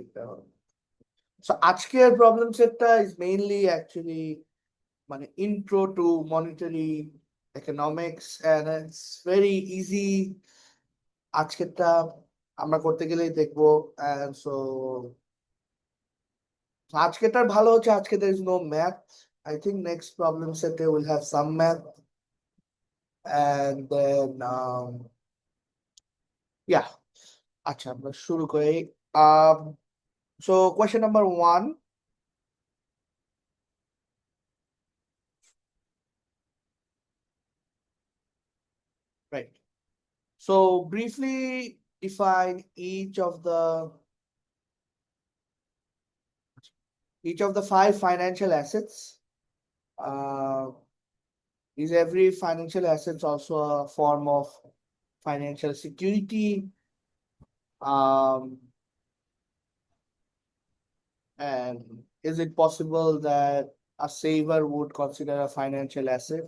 টপিকটা হবে। সো আজকের প্রবলেম সেটটা ইজ মেইনলি অ্যাকচুয়ালি মানে intro to monetary economics and it's very easy. আজকেরটা আমরা করতে গেলেই দেখবো and so আজকেরটার ভালো হচ্ছে আজকে there is no math. I think next problem set will have some math and then yeah আচ্ছা আমরা শুরু করি um so question number 1. Right. So briefly define each of the 5 financial assets. Is every financial asset also a form of financial security? Um, and is it possible that a saver would consider a financial asset?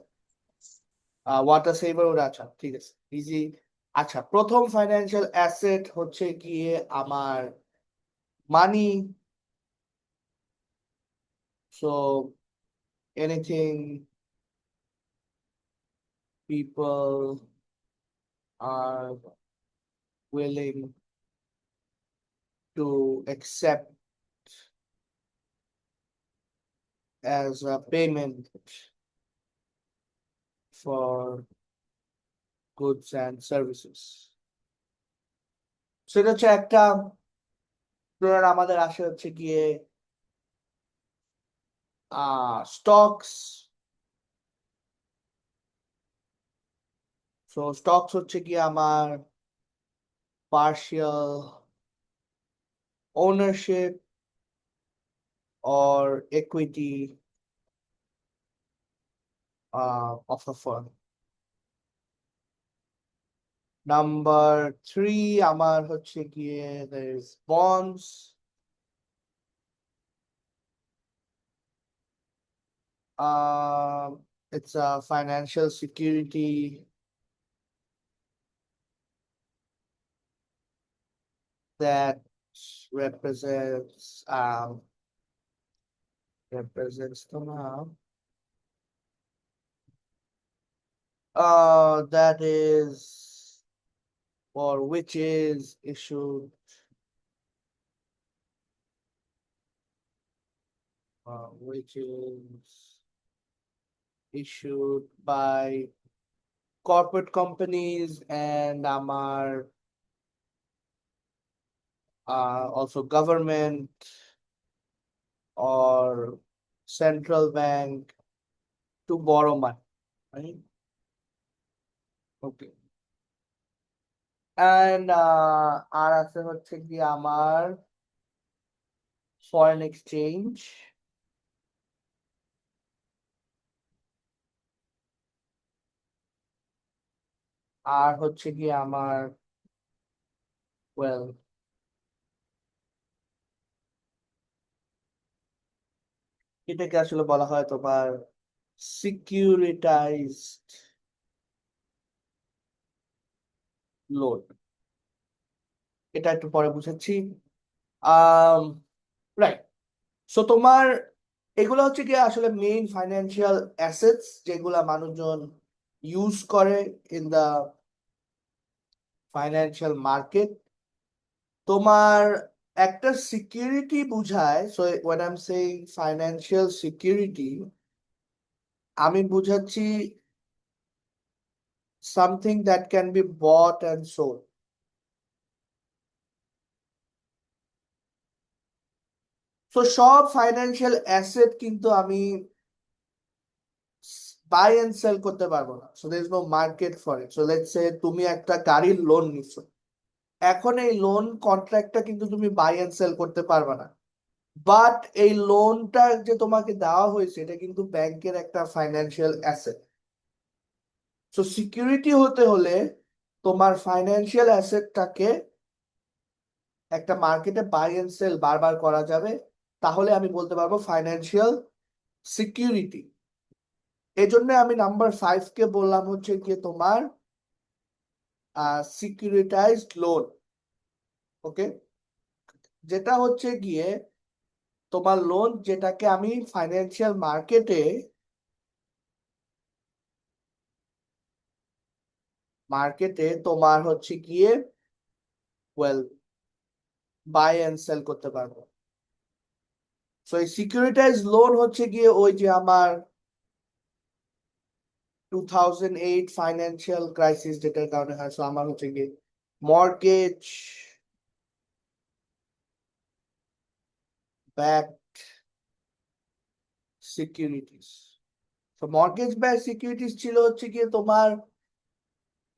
What a saver would আচ্ছা ঠিক আছে easy আচ্ছা প্রথম financial asset হচ্ছে গিয়ে আমার মানি so anything people are willing to accept as a payment for goods and services. সেটা হচ্ছে একটা ধরুন আমাদের আসে হচ্ছে গিয়ে স্টকস স্টকস হচ্ছে গিয়ে আমার partial ownership or equity of a firm. Number 3 আমার হচ্ছে গিয়ে there is bonds. It's a financial security that represents that is or which is issued by corporate companies and আমার also government or central bank to borrow money, right? Okay. And আর আছে হচ্ছে কি আমার foreign exchange আর হচ্ছে কি আমার well এটাকে আসলে বলা হয় তোমার securitized loan. এটা একটু পরে বুঝাচ্ছি রাইট সো তোমার এগুলো হচ্ছে কি আসলে মেইন ফাইন্যান্সিয়াল অ্যাসেটস যেগুলা মানুষজন ইউজ করে ইন দা ফাইন্যান্সিয়াল মার্কেট তোমার একটা সিকিউরিটি বুঝায় so when I'm saying financial security আমি বুঝাচ্ছি something that can be bought and sold. So সব ফাইন্যান্সিয়াল অ্যাসেট কিন্তু আমি বাই এন্ড সেল করতে পারবো না so there is no market for it so let's say তুমি একটা গাড়ির লোন নিছো এখন এই লোন কন্ট্রাক্টটা কিন্তু তুমি বাই এন্ড সেল করতে পারবে না বাট এই লোনটা যে তোমাকে দেওয়া হয়েছে এটা কিন্তু ব্যাংকের একটা ফাইন্যান্সিয়াল অ্যাসেট সো সিকিউরিটি হতে হলে তোমার ফাইন্যান্সিয়াল অ্যাসেটটাকে একটা মার্কেটে বাই এন্ড সেল বারবার করা যাবে তাহলে আমি বলতে পারবো ফাইন্যান্সিয়াল সিকিউরিটি এজন্য আমি নাম্বার 5 কে বললাম হচ্ছে কি তোমার সিকিউরিটাইজড লোন ওকে যেটা হচ্ছে গিয়ে তোমার লোন, যেটাকে আমি ফাইন্যান্সিয়াল মার্কেটে তোমার হচ্ছে গিয়ে ওয়েল বাই এন্ড সেল করতে পারবো। সো এই সিকিউরিটাইজ লোন হচ্ছে গিয়ে ওই যে আমার 2008 ফাইন্যান্সিয়াল ক্রাইসিস যেটার কারণে হয়, সো আমার হচ্ছে গিয়ে মর্গেজ ব্যাক সিকিউরিটিস। তো মর্গেজ ব্যাক সিকিউরিটিস ছিল হচ্ছে গিয়ে তোমার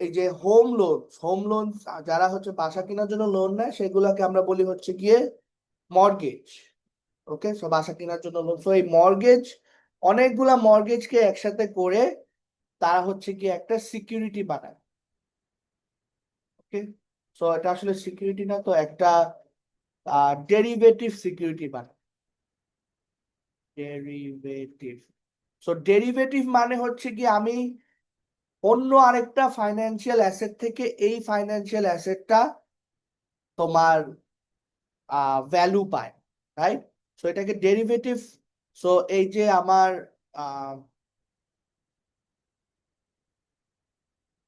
এই যে হোম লোন যারা হচ্ছে বাসা কেনার জন্য লোন নেয় সেগুলোকে আমরা বলি হচ্ছে গিয়ে মর্গেজ। ওকে, সো বাসা কেনার জন্য লোন, সো এই মর্গেজ অনেকগুলা মর্গেজকে একসাথে করে তারা হচ্ছে গিয়ে একটা সিকিউরিটি বানায়। ওকে, সো এটা আসলে সিকিউরিটি না, তো একটা ডেরিভেটিভ সিকিউরিটি বানায়। ডেরিভেটিভ, সো ডেরিভেটিভ মানে হচ্ছে কি আমি অন্য আরেকটা ফাইন্যান্সিয়াল অ্যাসেট থেকে এই ফাইন্যান্সিয়াল অ্যাসেটটা তোমার ভ্যালু পায়, রাইট? সো এটাকে ডেরিভেটিভ। সো এই যে আমার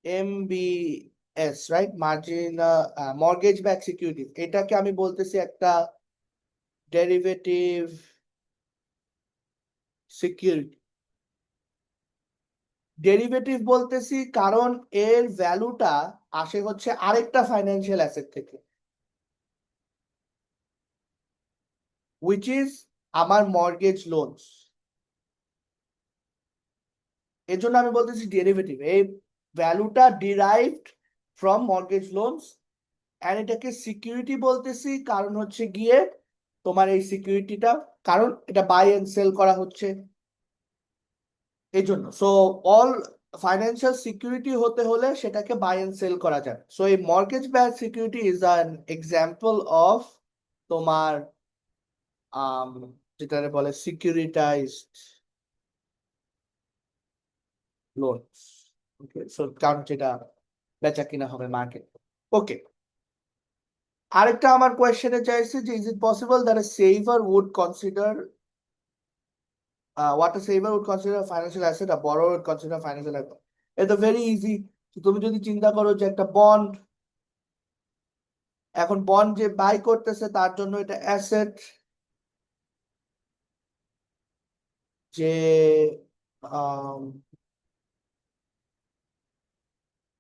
MBS, right, margin mortgage back security, এটাকে আমি বলতেছি একটা ডেরিভেটিভ সিকিউরিটি। ডেরিভেটিভ বলতেছি কারণ এর ভ্যালুটা আসে হচ্ছে আরেকটা ফাইন্যান্সিয়াল অ্যাসেট থেকে, উইচ ইজ আমার মর্গেজ লোনস। এর জন্য আমি বলতেছি ডেরিভেটিভ, এই ভ্যালুটা derived from mortgage loans, and এটাকে সিকিউরিটি বলতেছি কারণ হচ্ছে গিয়ে তোমার এই সিকিউরিটিটা, কারণ এটা বাই এন্ড সেল করা হচ্ছে এই জন্য। সো অল ফাইন্যান্সিয়াল সিকিউরিটি হতে হলে সেটাকে বাই এন্ড সেল করা যায়। সো এই mortgage back security is an example of তোমার যেটা বলে সিকিউরিটাইজড লোন। ওকে, সো কারণ যেটা বেচা কিনা হবে মার্কেট। ওকে, আরেকটা আমার কোয়েশ্চেনে চাইছে যে is it possible that a saver would consider what a saver would consider a financial asset, a borrower would consider a financial asset. এটা ভেরি ইজি। তুমি যদি চিন্তা করো যে একটা বন্ড, এখন বন্ড যে বাই করতেছে তার জন্য এটা অ্যাসেট, যে আম,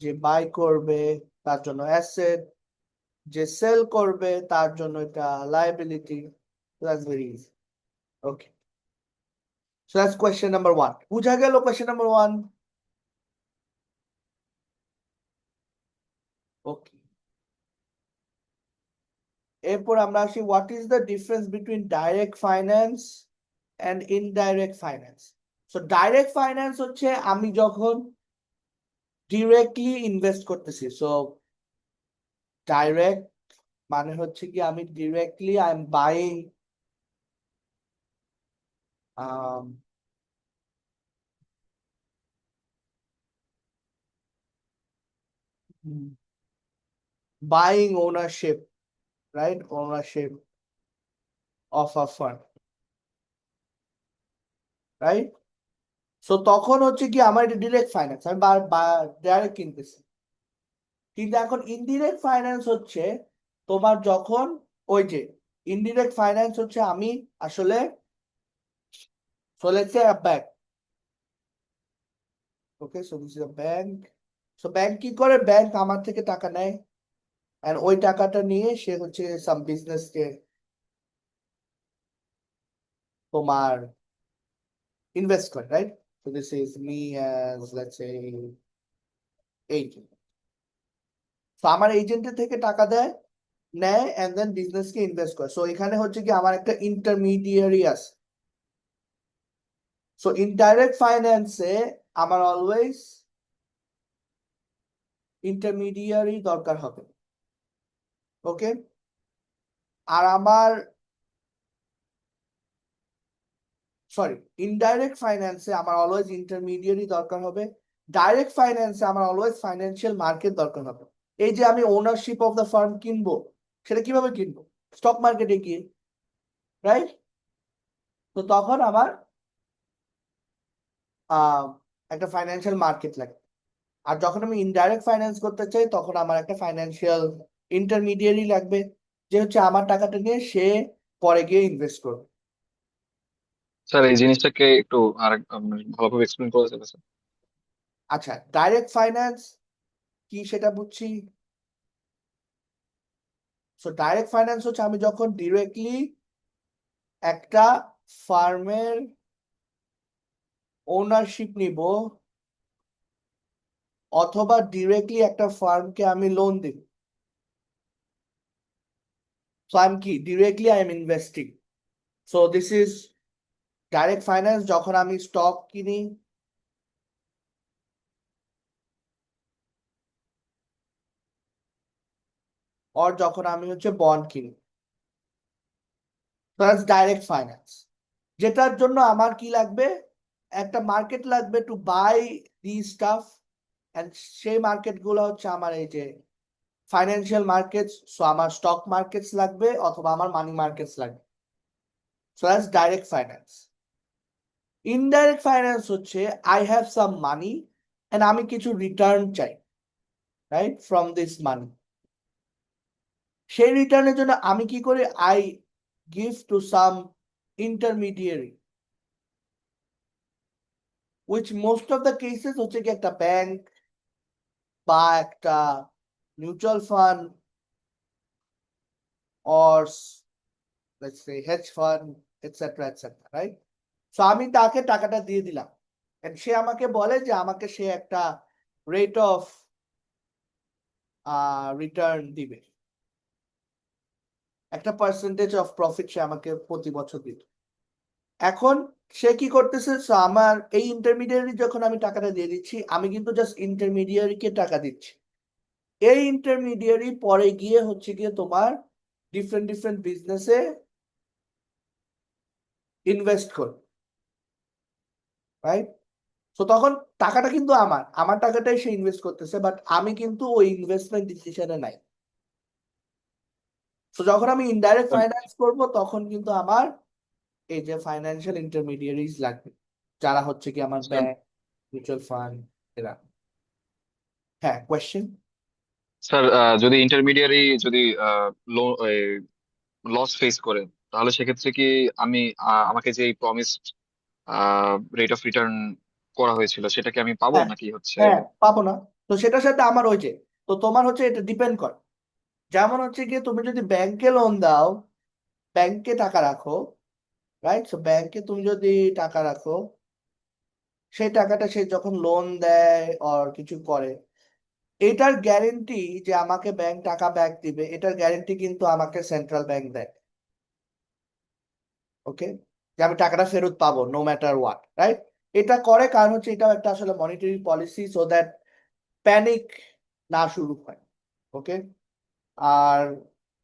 যে বাই করবে তার জন্য অ্যাসেট, যে সেল করবে তার জন্য এটা liability. That's very easy. Okay, so that's question number one, বুঝা গেল কোয়েশ্চেন নাম্বার ওয়ান? ওকে, এরপর আমরা আসি what is the difference between direct finance and indirect finance. So direct finance হচ্ছে আমি যখন ডিরেক্টলি ইনভেস্ট করতেছি। সো ডাইরেক্ট মানে হচ্ছে কি আমি directly I am buying buying ownership, right, ownership of a fund, right? So তখন হচ্ছে কি আমার এটা ডিরেক্ট ফাইন্যান্স, আমি ডাইরেক্ট কিনতেছি। কিন্তু এখন ইনডিরেক্ট ফাইন্যান্স হচ্ছে তোমার যখন ওই যে ইনডিরেক্ট ফাইন্যান্স হচ্ছে আমি আসলে, so let's say a bank. Okay, so this is a bank. So bank কি করে, ব্যাংক আমার থেকে টাকা নেয় এন্ড ওই টাকাটা নিয়ে সে হচ্ছে সাম বিজনেস কে তোমার ইনভেস্ট করে, right? So this is me as let's say agent. So আমার এজেন্টের থেকে টাকা দেয়, নেয় এন্ড দেন বিজনেস কে ইনভেস্ট করে। সো এখানে হচ্ছে কি আমার একটা ইন্টারমিডিয়ারি আছে। সো ইনডাইরেক্ট ফাইন্যান্সে আমার অলওয়েজ ইন্টারমিডিয়ারি দরকার হবে। ওকে, আর আমার সরি, ইনডাইরেক্ট ফাইন্যান্সে আমার অলওয়েজ ইন্টারমিডিয়ারি দরকার হবে। ডাইরেক্ট ফাইন্যান্সে আমার অলওয়েজ ফাইন্যান্সিয়াল মার্কেট দরকার হবে। এই যে আমি ওনারশিপ অফ দ্য ফার্ম কিনবো, সেটা কিভাবে কিনবো? স্টক মার্কেটে গিয়ে, রাইট? তো তখন আমার একটা ফাইন্যান্সিয়াল মার্কেট লাগে। আর যখন আমি ইনডাইরেক্ট ফাইন্যান্স করতে চাই তখন আমার একটা ফাইন্যান্সিয়াল ইন্টারমিডিয়ারি লাগবে, যে হচ্ছে আমার টাকাটা নিয়ে সে পরে গিয়ে ইনভেস্ট করবে। স্যার এই জিনিসটাকে একটু আর ভালোভাবে এক্সপ্লেন করা যাবে স্যার? আচ্ছা, ডাইরেক্ট ফাইন্যান্স কি সেটা বুঝছি। সো ডাইরেক্ট ফাইন্যান্স হচ্ছে আমি যখন ডিরেক্টলি একটা ফার্মের ওনারশিপ নিব, অথবা ডিরেক্টলি একটা ফার্মকে আমি লোন দিব। সো আই এম কি directly I M investing. So this is direct finance যখন আমি স্টক কিনি, আর যখন আমি হচ্ছে বন্ড কিনি, দ্যাটস ডাইরেক্ট ফাইন্যান্স। যেটার জন্য আমার কি লাগবে, একটা মার্কেট লাগবে to buy the stuff, and সেই মার্কেট গুলো হচ্ছে আমার এই যে ফাইন্যান্সিয়াল মার্কেটস। সো আমার স্টক মার্কেটস লাগবে অথবা আমার মানি মার্কেটস লাগবে। So that's direct finance. Indirect finance হচ্ছে I have some money and আমি কিছু রিটার্ন চাই, রাইট, ফ্রম দিস মানি। সেই রিটার্নের জন্য আমি কি করি, I give to some intermediary, which most of the cases হচ্ছে কি একটা ব্যাংক বা একটা mutual fund or let's say hedge fund etcetera etcetera, right? So আমি তাকে টাকাটা দিয়ে দিলাম and সে আমাকে বলে যে আমাকে সে একটা রেট অফ রিটার্ন দিবে, একটা পার্সেন্টেজ অফ প্রফিট সে আমাকে প্রতি বছর দিত। এখন সে কি করতেছে, so আমার এই ইন্টারমিডিয়ারি যখন আমি টাকাটা দিয়ে দিচ্ছি, আমি কিন্তু জাস্ট ইন্টারমিডিয়ারিকে টাকা দিচ্ছি। এই ইন্টারমিডিয়ারি পরে গিয়ে হচ্ছে গিয়ে তোমার ডিফারেন্ট ডিফারেন্ট বিজনেসে ইনভেস্ট করবে, রাইট? তো তখন টাকাটা কিন্তু আমার টাকাটাই সে ইনভেস্ট করতেছে, বাট আমি কিন্তু ওই ইনভেস্টমেন্ট ডিসিশনে নাই। তো যখন আমি ইনডাইরেক্ট ফাইন্যান্স করব তখন কিন্তু আমার এই যে ফাইন্যান্সিয়াল ইন্টারমিডিয়ারিজ লাগবে, যারা হচ্ছে কি আমার স্যার, ব্যাংক, মিউচুয়াল ফান্ড, এরা। হ্যাঁ, কোয়েশ্চেন। স্যার যদি ইন্টারমিডিয়ারি যদি লস ফেস করে, তাহলে সেক্ষেত্রে কি আমি আমাকে যে প্রমিস রেট অফ রিটার্ন করা হয়েছিল সেটা কি আমি পাবো হ্যাঁ, নাকি হচ্ছে? হ্যাঁ, পাবো না। তো সেটার সাথে আমার ওই যে, তো তোমার হচ্ছে এটা ডিপেন্ড করে। যেমন হচ্ছে গিয়ে তুমি যদি ব্যাংকে লোন দাও, ব্যাংকে টাকা রাখো, রাইট? তো ব্যাংকে তুমি যদি টাকা রাখো, সেই টাকাটা সে যখন লোন দেয় আর কিছু করে, এটার গ্যারেন্টি যে আমাকে ব্যাংক টাকা ব্যাক দিবে, এটার গ্যারেন্টি কিন্তু আমাকে সেন্ট্রাল ব্যাংক দেয়। ওকে, যে আমি টাকাটা ফেরত পাবো নো ম্যাটার হোয়াট, রাইট? এটা করে কারণ হচ্ছে এটাও একটা আসলে monetary policy, so that panic না শুরু হয়। ওকে, আর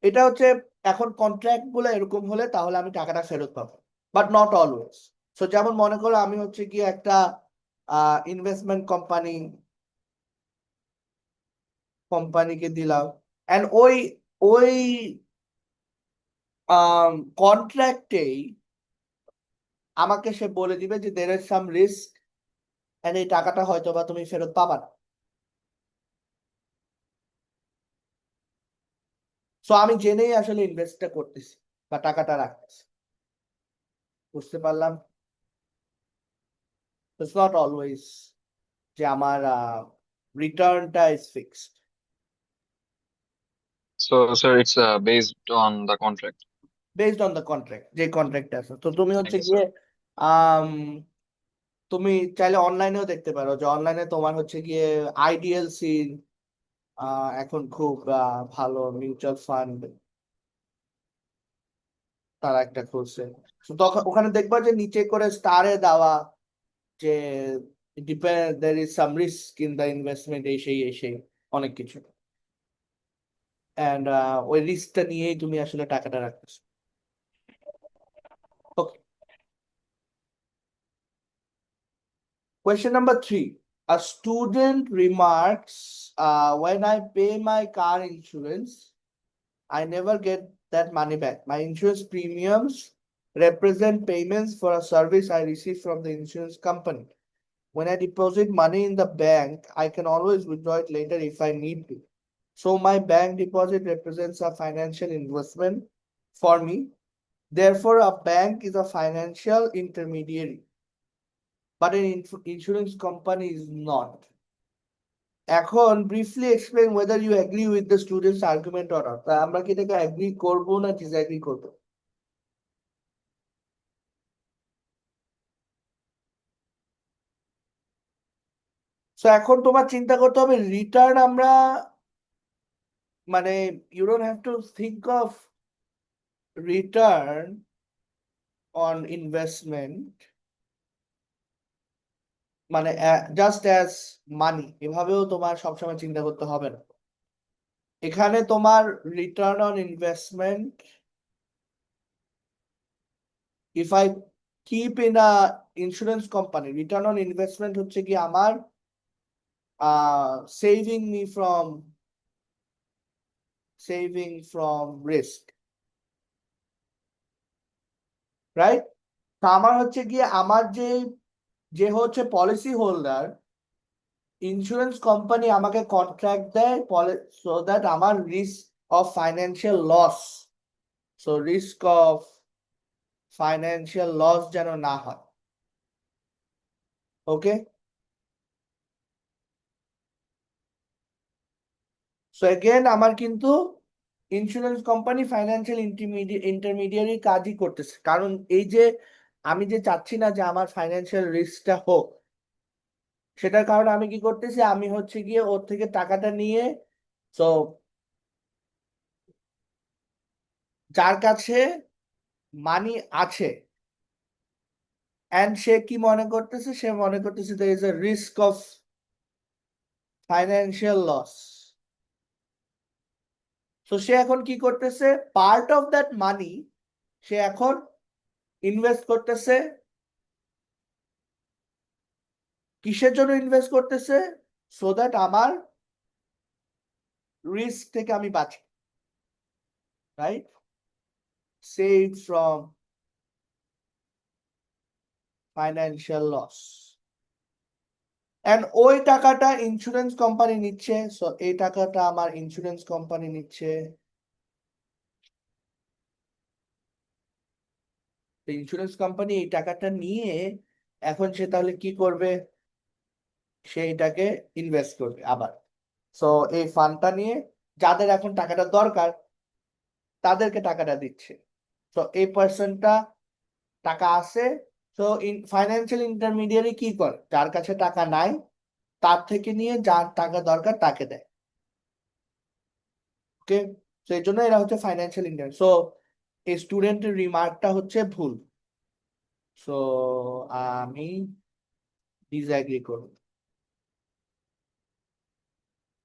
এটা হচ্ছে এখন কন্ট্রাক্ট গুলো এরকম হলে তাহলে আমি টাকাটা ফেরত পাবো, বাট নট অলওয়েজ। সো যেমন মনে করো আমি হচ্ছে কি একটা ইনভেস্টমেন্ট কোম্পানিকে দিলাম, এন্ড ওই ওই কন্ট্রাক্টেই আমাকে সে বলে দিবে যে there is some risk, and এই টাকাটা হয়তো বা তুমি ফেরত পাবা না। সো আমি জেনেই আসলে ইনভেস্টটা করতেছি বা টাকাটা রাখতেছি। বুঝতে পারলাম? ইটস নট অলওয়েজ যে আমার রিটার্নটা is fixed. So sir it's based on the contract. Based on the contract, যে কন্ট্রাক্ট আছে। তো তুমি থ্যাংক হচ্ছে ইউ গিয়ে স্যার। আম, তুমি চাইলে অনলাইনেও দেখতে পারো, যে অনলাইনে তোমার হচ্ছে গিয়ে আইডিএলসি এখন খুব ভালো মিউচুয়াল ফান্ড তারা একটা খুলছে। তো তখন ওখানে দেখবা যে নিচে করে স্টারে দেওয়া যে depend there is some risk in the investment, এই সেই অনেক কিছু। অ্যান্ড ওই রিস্কটা নিয়েই তুমি আসলে টাকাটা রাখতেছো। ওকে, question number 3. A student remarks, when I pay my car insurance, I never get that money back. My insurance premiums represent payments for a service I receive from the insurance company. When I deposit money in the bank, I can always withdraw it later if I need to. So my bank deposit represents a financial investment for me. Therefore, a bank is a financial intermediary, but an insurance company is not. এখন briefly explain whether you agree with the student's argument or not. তা আমরা কি এটাকে agree করবো না disagree করবো? So এখন তোমার চিন্তা করতে হবে রিটার্ন আমরা মানে you don't have to think of return on investment মানে জাস্ট অ্যাজ মানি, এভাবেও তোমার সবসময় চিন্তা করতে হবে না। এখানে তোমার return on investment, if I keep in a insurance company, return on investment হচ্ছে কি আমার saving me from risk, right? তা আমার হচ্ছে গিয়ে আমার যে যে হচ্ছে পলিসি হোল্ডার, ইন্স্যুরেন্স কোম্পানি আমাকে কন্ট্রাক্ট দেয় সো দ্যাট আমার risk of financial loss, so risk of financial loss যেন না হয়। ওকে, সো এগেন আমার কিন্তু ইন্স্যুরেন্স কোম্পানি ফাইন্যান্সিয়াল ইন্টারমিডিয়ারি কাজই করতেছে, কারণ এই যে আমি যে চাচ্ছি না যে আমার ফাইন্যান্সিয়াল রিস্কটা হোক, সেটার কারণে আমি কি করতেছি, আমি হচ্ছে গিয়ে ওর থেকে টাকাটা নিয়ে, তো যার কাছে মানি আছে অ্যান্ড সে কি মনে করতেছে, সে মনে করতেছে there is a risk of financial loss, তো সে এখন কি করতেছে, পার্ট অফ দ্যাট মানি সে এখন ইনভেস্ট করতেছে। কিসের জন্য ইনভেস্ট করতেছে? সো দ্যাট আমার রিস্ক থেকে আমি বাঁচি, right? Save from financial loss, and ওই টাকাটা ইন্স্যুরেন্স কোম্পানি নিচ্ছে, সো এই টাকাটা আমার ইন্স্যুরেন্স কোম্পানি নিচ্ছে। ইন্স্যুরেন্স কোম্পানি এই টাকাটা নিয়ে এখন সে তাহলে কি করবে, সেইটাকে ইনভেস্ট করবে আবার। সো এই ফান্ডটা নিয়ে যাদের এখন টাকাটা দরকার তাদেরকে টাকাটা দিচ্ছে। তো এই পার্সনটা টাকা আছে, তো ফাইন্যান্সিয়াল ইন্টারমিডিয়ারি কি করে, যার কাছে টাকা নাই তার থেকে নিয়ে যার টাকা দরকার তাকে দেয়। ওকে, তো এই জন্য এরা হচ্ছে ফাইন্যান্সিয়াল ইন্টার, সো এই স্টুডেন্টের রিমার্কটা হচ্ছে ভুল, সো আমি ডিসএগ্রি করব।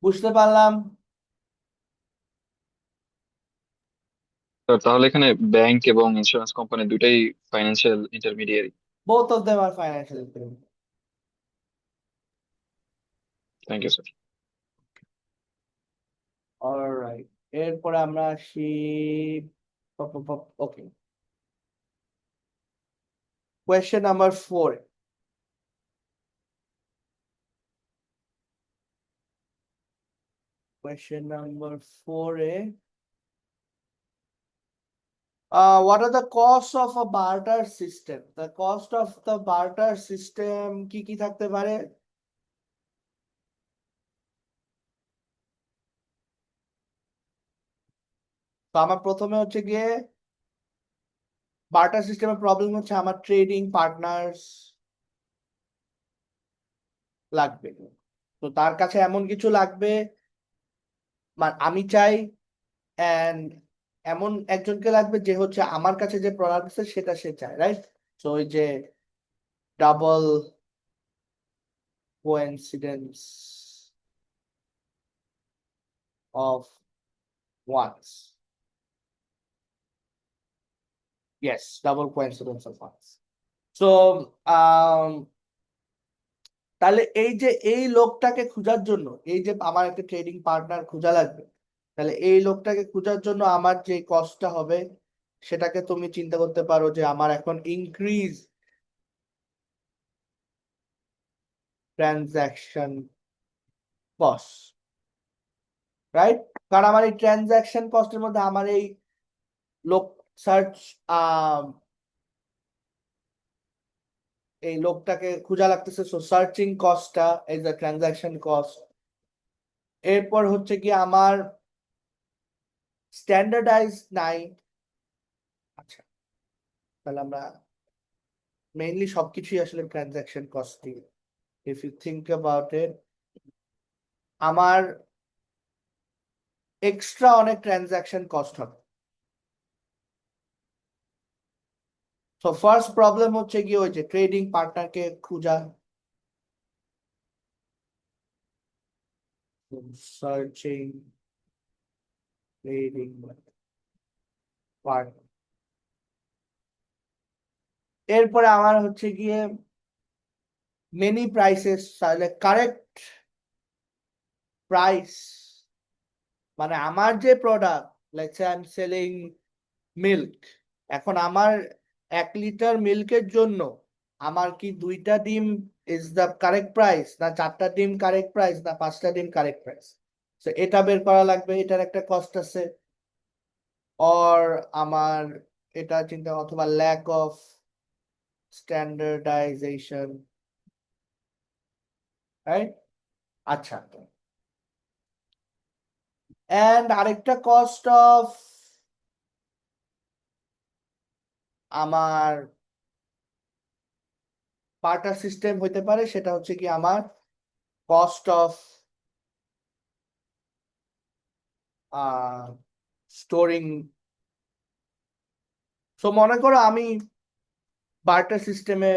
বুঝতে পারলাম? তো তাহলে এখানে ব্যাংক এবং ইন্স্যুরেন্স কোম্পানি দুটাই financial intermediary. both of them are financial intermediary. Thank you sir. Alright, এরপরে আমরা আসি, okay, question number 4। Question number 4 এ what are the costs of a barter system? The cost of the barter system কি কি থাকতে পারে? তো আমার প্রথমে হচ্ছে গিয়ে বার্টার সিস্টেমের প্রবলেম হচ্ছে আমার ট্রেডিং পার্টনার্স লাগবে, তো তার কাছে এমন কিছু লাগবে আমি চাই, এন্ড এমন একজনকে লাগবে যে হচ্ছে আমার কাছে যে প্রোডাক্ট আছে সেটা সে চায়, রাইট? তো ওই যে double coincidence of wands, yes, double coincidence of wands. So তাহলে এই যে এই লোকটাকে খোঁজার জন্য, এই যে আমার একটা ট্রেডিং পার্টনার খোঁজা লাগবে, তাহলে এই লোকটাকে খোঁজার জন্য আমার যে কস্টটা হবে সেটাকে তুমি চিন্তা করতে পারো যে আমার এখন ইনক্রিজ ট্রানজাকশন কস্ট, রাইট? কারণ আমার এই ট্রানজাকশন কস্টের মধ্যে আমার এই লোক সার্চ এই লোকটাকে খোঁজা লাগতেছে, সো সার্চিং কস্টটা ইজ দ্য ট্রানজাকশন কস্ট। এরপর হচ্ছে কি আমার স্ট্যান্ডার্ডাইজ নাই। আচ্ছা, তাহলে আমরা মেইনলি সবকিছুই আসলে transaction costing. If you think about it, আমার এক্সট্রা অনেক ট্রানজাকশন কস্ট হবে। তো ফার্স্ট প্রবলেম হচ্ছে কি ওই যে ট্রেডিং পার্টনারকে খোঁজা, সার্চিং ট্রেডিং পার্টনার। এরপরে আমার হচ্ছে গিয়ে মেনি প্রাইসেস, তাহলে কারেক্ট প্রাইস, মানে আমার যে product, let's say I am selling milk, এখন আমার 1 লিটার মিল্কের জন্য আমার কি 2টা ডিম ইজ দ্য কারেক্ট প্রাইস, না 4টা ডিম কারেক্ট প্রাইস, না 5টা ডিম কারেক্ট প্রাইস? তো এটা বের করা লাগবে, এটার একটা কস্ট আছে। অর আমার এটা চিন্তা, অথবা ল্যাক অফ স্ট্যান্ডার্ডাইজেশন, রাইট? আচ্ছা, এন্ড আরেকটা কস্ট অফ আমার বার্টার সিস্টেম হইতে পারে, সেটা হচ্ছে কি আমার কস্ট অফ স্টোরিং। সো মনে করো আমি বার্টার সিস্টেমে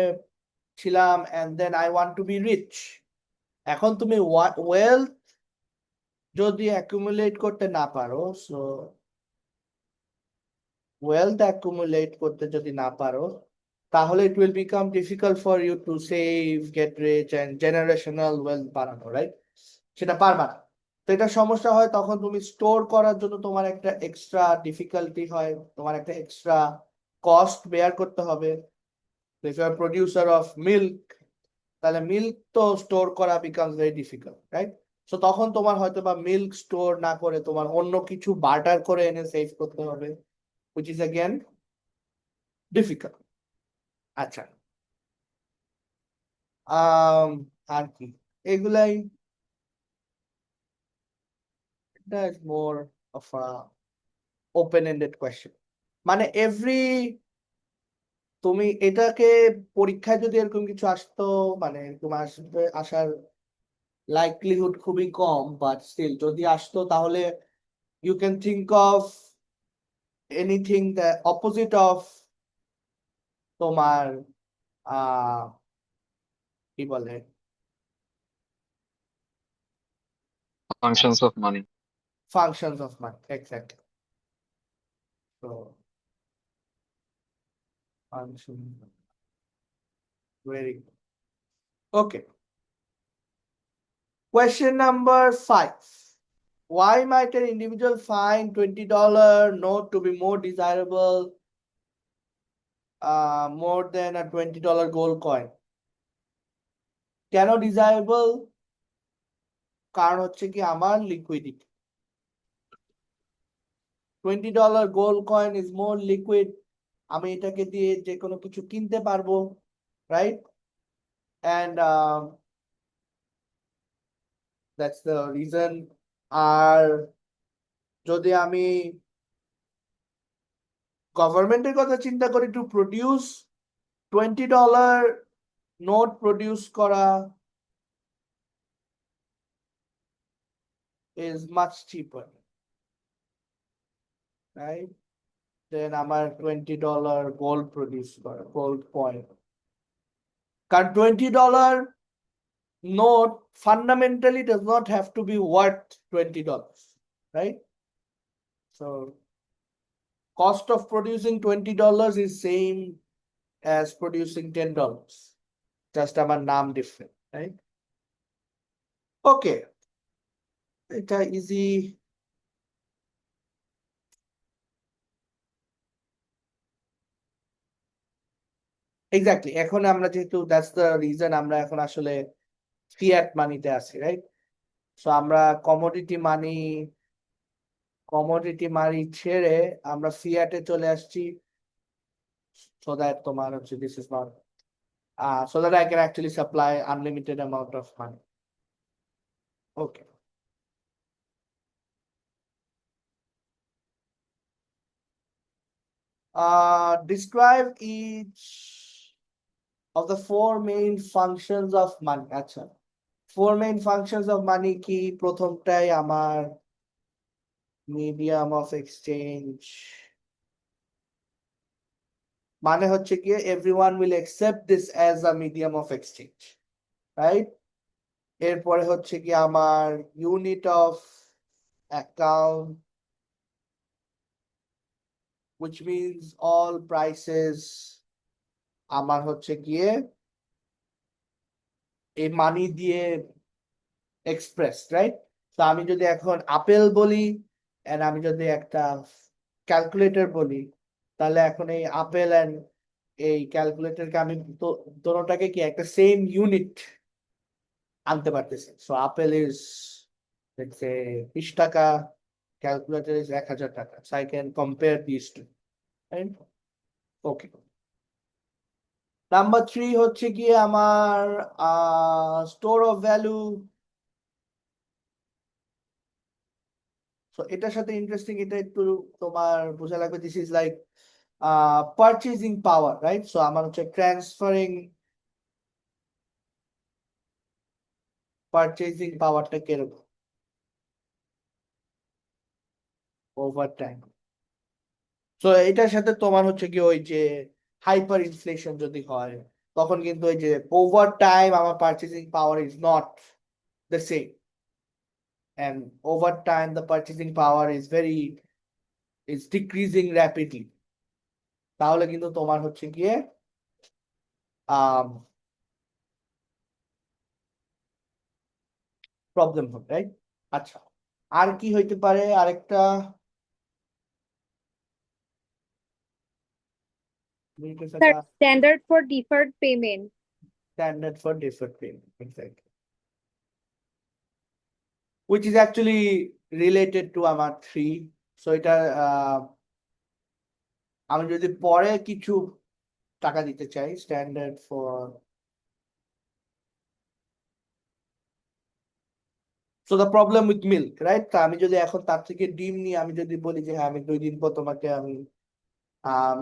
ছিলাম and then I want to be rich. এখন তুমি ওয়েলথ যদি অ্যাকুমুলেট করতে না পারো, সো ওয়েলথ অ্যাকুমুলেট করতে যদি না পারো, তাহলে it will become difficult for you to save, get rich and generational wealth বানানো, রাইট? সেটা পারবা না। তো এটা সমস্যা হয়, তখন তুমি স্টোর করার জন্য তোমার একটা এক্সট্রা ডিফিকাল্টি হয়, তোমার একটা এক্সট্রা কস্ট বেয়ার করতে হবে। If you are producer of milk, তাহলে মিল্ক তো স্টোর করা becomes very difficult, right? So তখন তোমার হয়তো বা মিল্ক স্টোর না করে তোমার অন্য কিছু বার্টার করে এনে সেভ করতে হবে, which is again difficult. আচ্ছা, আর কি, এগুলাই, এটা is more of a open ended question. মানে তুমি এটাকে পরীক্ষায় যদি এরকম কিছু আসতো, মানে এরকম আসবে, আসার লাইকলিহুড খুবই কম, বাট স্টিল যদি আসতো তাহলে you can think of anything the opposite of তোমার আহ কি বলে, functions of money. Functions of money, exactly. তো function, very good. Okay, question number 5. Why might an individual find $20 note to be more desirable more than a $20 gold coin? কেন desirable? কারণ হচ্ছে কি আমার liquidity. $20 gold coin is more liquid, আমি এটাকে দিয়ে যে কোনো কিছু কিনতে পারবো, right? And that's the reason. আর যদি আমি গভর্নমেন্টের কথা চিন্তা করি, টু প্রডিউস $20 নোট প্রডিউস করা is much cheaper, right? Then আমার $20 গোল্ড প্রডিউস করা, গোল্ড কয়েন। কারণ $20 note fundamentally does not have to be worth $20, right? So cost of producing $20 is same as producing $10, just আমার নাম different, right? Okay, এটা easy exactly, এখন আমরা যেহেতু that's the reason আমরা এখন আসলে ফিয়াট মানিতে আছি, রাইট? সো আমরা কমোডিটি মানি ছেড়ে আমরা ফিয়াটে চলে আসছি, সো দ্যাট তোমার হচ্ছে this is not so that I can actually supply unlimited amount of money. Okay. Describe each of the four main functions of money. আচ্ছা, four main functions of money কি? প্রথমটাই আমার medium of exchange, মানে হচ্ছে কি everyone will accept this as a medium of exchange, right? এরপরে হচ্ছে কি আমার unit of account, which means all prices আমার হচ্ছে গিয়ে এই মানি দিয়ে এক্সপ্রেস, রাইট? তো আমি যদি এখন আপেল বলি এন্ড আমি যদি একটা ক্যালকুলেটর বলি, তাহলে এখন এই আপেল এন্ড এই ক্যালকুলেটরকে আমি দোনোটাকে কি একটা সেম ইউনিট আনতে পারতেছি। So apple is let's say 20 টাকা, ক্যালকুলেটর ইজ 1000 টাকা, so I can compare this to, right? Okay. Number 3 হচ্ছে গিয়ে আমার স্টোর অফ ভ্যালু। সো এটার সাথে ইন্টারেস্টিং, এটা একটু তোমার বোঝা লাগবে, this is like purchasing power, right? So আমার হচ্ছে পারচেজিং পাওয়ারটা কিরকম ওভার টাইম। সো এটার সাথে তোমার হচ্ছে কি ওই যে হাইপার ইনফ্লেশন যদি হয়, তখন কিন্তু ওই যে ওভার টাইম আমার purchasing power is not the same, and over time the purchasing power is decreasing rapidly, তাহলে কিন্তু তোমার হচ্ছে গিয়ে প্রবলেম হবে, রাইট? আচ্ছা, আর কি হইতে পারে আরেকটা? Sir, standard for deferred payment. Standard for deferred payment, exactly, which is actually related to আমার 3. সো এটা আমি যদি পরে কিছু টাকা দিতে চাই, standard for, so the problem with milk, right? তো আমি যদি এখন তার থেকে ডিম নিয়ে আমি যদি বলি যে হ্যাঁ আমি 2 দিন পর তোমাকে আমি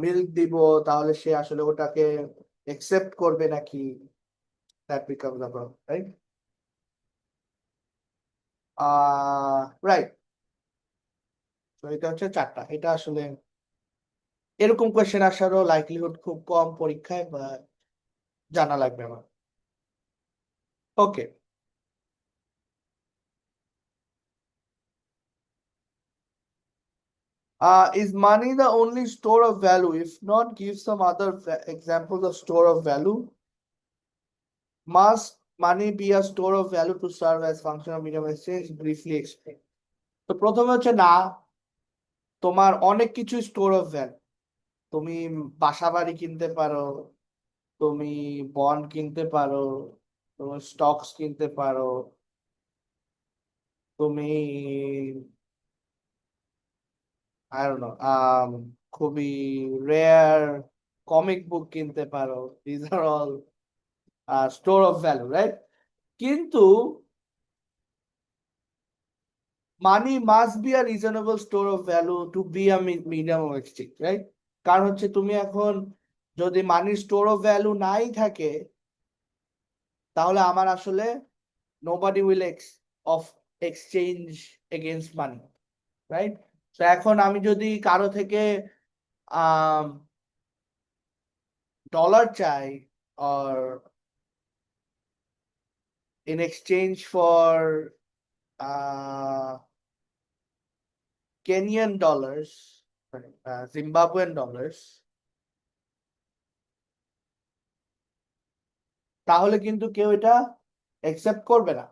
মিল্ক দিব, তাহলে সে আসলে ওটাকে একসেপ্ট করবে নাকি, that becomes the problem, right? Right. তো এটা হচ্ছে 4টা। এটা আসলে এরকম কোয়েশ্চেন আসারও লাইকলিহুড খুব কম পরীক্ষায়, বা জানা লাগবে আমার। ওকে। Is money the only store of value? If not, give some other examples of store of value. Must money be a store of value to serve as function of medium of exchange? Briefly explain. তো প্রথমে হচ্ছে না, তোমার অনেক কিছু store of value. তুমি বাসা বাড়ি কিনতে পারো, তুমি বন্ড কিনতে পারো, তুমি স্টকস কিনতে পারো, তুমি I don't know, খুবই রেয়ার কমিক বুক কিনতে পারো। This are all store of value, right? কিন্তু money must be a reasonable store of value to be a medium of exchange, right? কারণ হচ্ছে তুমি এখন যদি মানির স্টোর অফ ভ্যালু নাই থাকে, তাহলে আমার আসলে nobody will of exchange against money, right? তো এখন আমি যদি কারো থেকে ডলার চাই, or in exchange for Kenyan dollars, Zimbabwean dollars, তাহলে কিন্তু কেউ এটা অ্যাকসেপ্ট করবে না,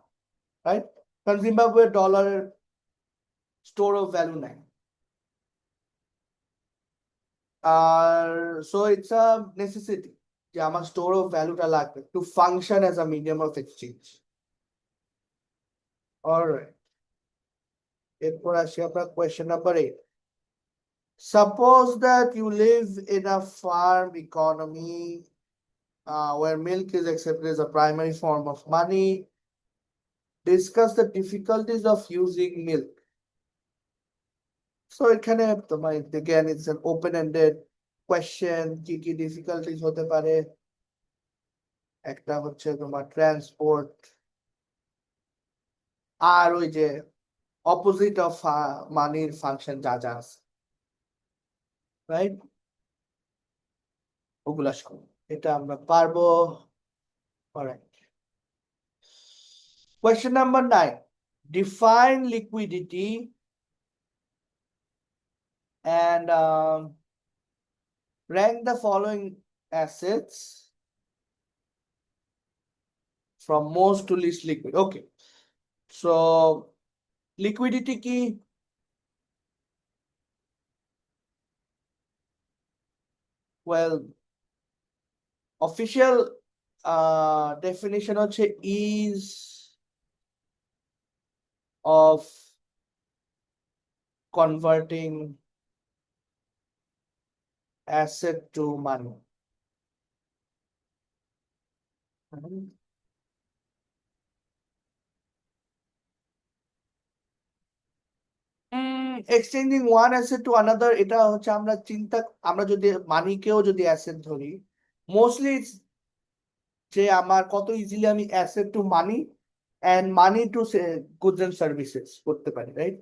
রাইট? কারণ জিম্বাবুয়ের ডলারের স্টোর অফ ভ্যালু নাই। আর সো ইটস আ নেসেসিটি, যে আমার স্টোর অফ ভ্যালুটা লাগবে to function as a medium of exchange. Alright, এরপর আসি আপনার question number 8। Suppose that you live in a farm economy where milk is accepted as a primary form of money. Discuss the difficulties of using milk. So এখানে তোমার again it's an open-ended question, কি কি difficulties হতে পারে। একটা হচ্ছে তোমার transport, আর ওই যে অপোজিট অফ মানির ফাংশন যা যা আছে, রাইট, ওগুলা সব এটা আমরা পারবো। Alright, question number 9, define liquidity and rank the following assets from most to least liquid. Okay, so liquidity কি? Well, official definition হচ্ছে ease of converting asset to money. Exchanging one asset to another, এটা হচ্ছে আমরা যদি মানিকেও যদি asset ধরি, mostly যে আমার কত ইজিলি আমি asset to money and money to goods and services করতে পারি, রাইট,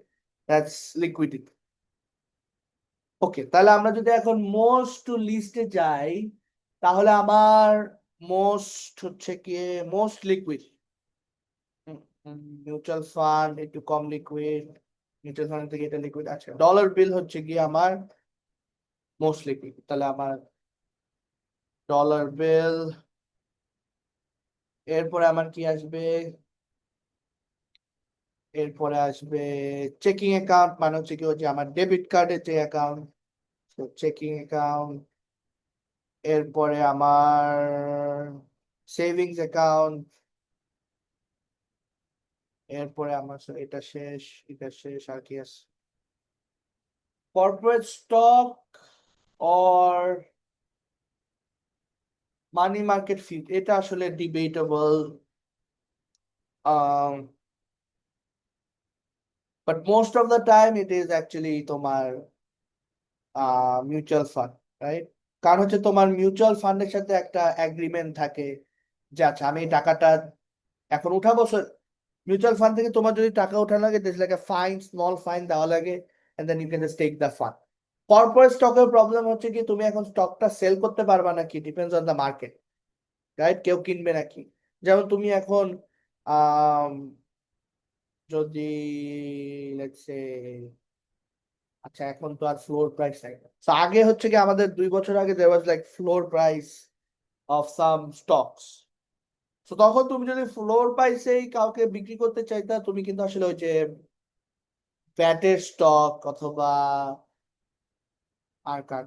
দ্যাটস লিকুইডিটি। ওকে, তাহলে আমরা যদি এখন মোস্ট টু লিস্টে যাই, তাহলে আমার মোস্ট হচ্ছে কি, মোস্ট লিকুইড মিউচুয়াল ফান্ড একটু কম লিকুইড, মিউচুয়াল ফান্ড থেকে এটা লিকুইড আছে। ডলার বিল হচ্ছে কি আমার মোস্ট লিকুইড, তাহলে আমার ডলার বিল। এরপরে আমার কি আসবে? এরপরে আসবে চেকিং অ্যাকাউন্ট, মানে হচ্ছে কি ওই যে আমার ডেবিট কার্ডের যে অ্যাকাউন্ট, চেকিং অ্যাকাউন্ট। এরপরে আমার সেভিংস অ্যাকাউন্ট। এরপরে আমার এটা শেষ, এটা শেষ, আর কি আছে? Corporate stock or money market fee, এটা আসলে debatable, but most of the time it is actually তোমার মিউচুয়াল ফান্ড, রাইট। কারণ হচ্ছে তোমার মিউচুয়াল ফান্ডের সাথে একটা এগ্রিমেন্ট থাকে যে আচ্ছা আমি এই টাকাটা এখন উঠাবো। মিউচুয়াল ফান্ড থেকে তোমার যদি টাকা উঠানো লাগে, there's like a fine, small fine দেওয়া লাগে, and then you can just take the fund. Corporate স্টকের প্রবলেম হচ্ছে কি তুমি এখন স্টকটা সেল করতে পারবা নাকি, depends on the market, right, কেউ কিনবে নাকি। যেমন তুমি এখন যদি লেটস সে, আচ্ছা এখন তো আর ফ্লোর প্রাইস নাই, তো আগে হচ্ছে কি আমাদের 2 বছর আগে there was like floor price of some stocks. তো তখন তুমি যদি ফ্লোর প্রাইসেই কাউকে বিক্রি করতে চাইতা, তুমি কিন্তু আসলে ওই যে প্যাটের স্টক অথবা আর কার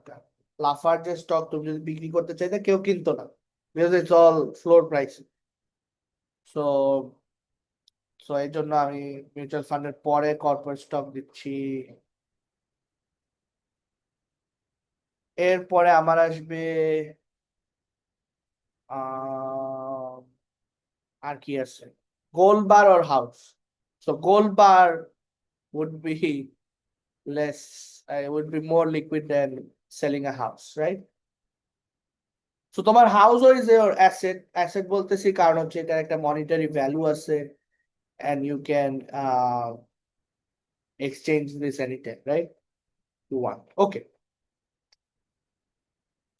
লাফার্জের স্টক তুমি যদি বিক্রি করতে চাইতে, কেউ কিনতো না, because it's all floor price. So so এই জন্য আমি মিউচুয়াল ফান্ডের পরে কর্পোরেট স্টক দিচ্ছি। এরপরে আমার আসবে আর কি আছে, gold bar or house. So gold bar would be less, would be more liquid than selling a house, right? So তোমার house is your asset, asset বলতেছি কারণ হচ্ছে এটার একটা মনিটারি ভ্যালু আছে, and you can exchange this anytime, right? You want. Okay.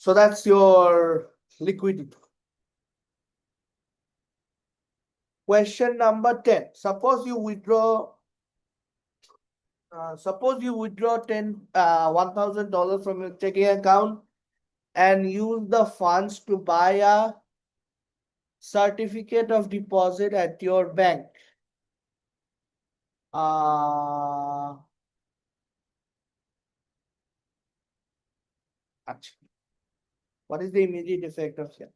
So that's your liquidity. Question number 10. Suppose you withdraw 1,000 from your checking account and use the funds to buy a certificate of deposit at your bank. আচ্ছা, what is the immediate effect of here?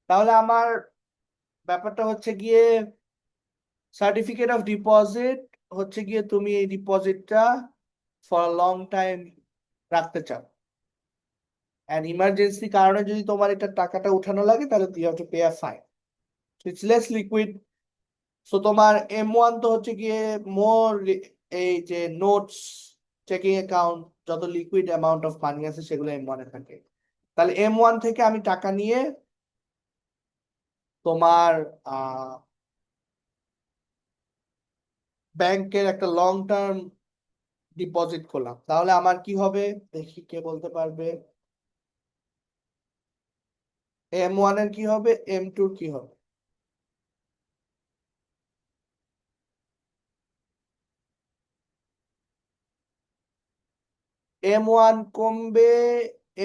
তাহলে আমার ব্যাপারটা হচ্ছে গিয়ে certificate of deposit হচ্ছে গিয়ে তুমি এই ডিপোজিটটা ফর লং টাইম রাখতে চাও, অ্যান্ড ইমার্জেন্সি কারণে যদি তোমার এটা টাকাটা উঠানো লাগে তাহলে you have to pay a fine, it's less liquid. So তোমার M1 তো হচ্ছে গিয়ে মোর, এই যে নোটস, চেকিং অ্যাকাউন্ট, যত লিকুইড অ্যামাউন্ট অফ মানি আছে সেগুলো M1 এ থাকে। তাহলে M1 থেকে আমি টাকা নিয়ে তোমার ব্যাংকের একটা লং টার্ম ডিপোজিট করলাম, তাহলে আমার কি হবে দেখি, কে বলতে পারবে? M1 এর কি হবে, M2 এর কি হবে? M1 কমবে,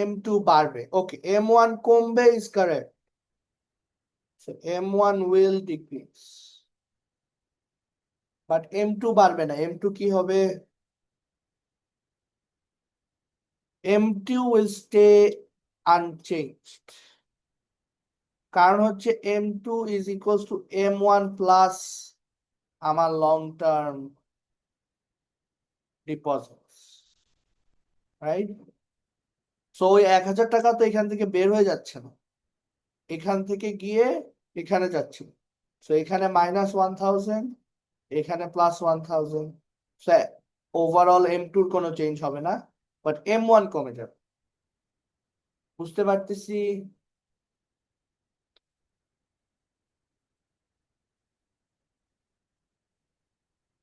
M2 বাড়বে। ওকে, M1 কমবে is correct, so M1 will decrease, but M2 বাড়বে না। M2 কি হবে? M2 will stay unchanged, কারণ হচ্ছে M2 is equals to M1 plus আমার long term deposits, right? So ওই 1,000 টাকা তো এখান থেকে বের হয়ে যাচ্ছে না, এখান থেকে গিয়ে এখানে যাচ্ছে। সো এখানে -1,000, এখানে +1,000। ওভারঅল M2 এর কোনো চেঞ্জ হবে না, বাট M1 কমে যাবে। বুঝতে পারতেছি?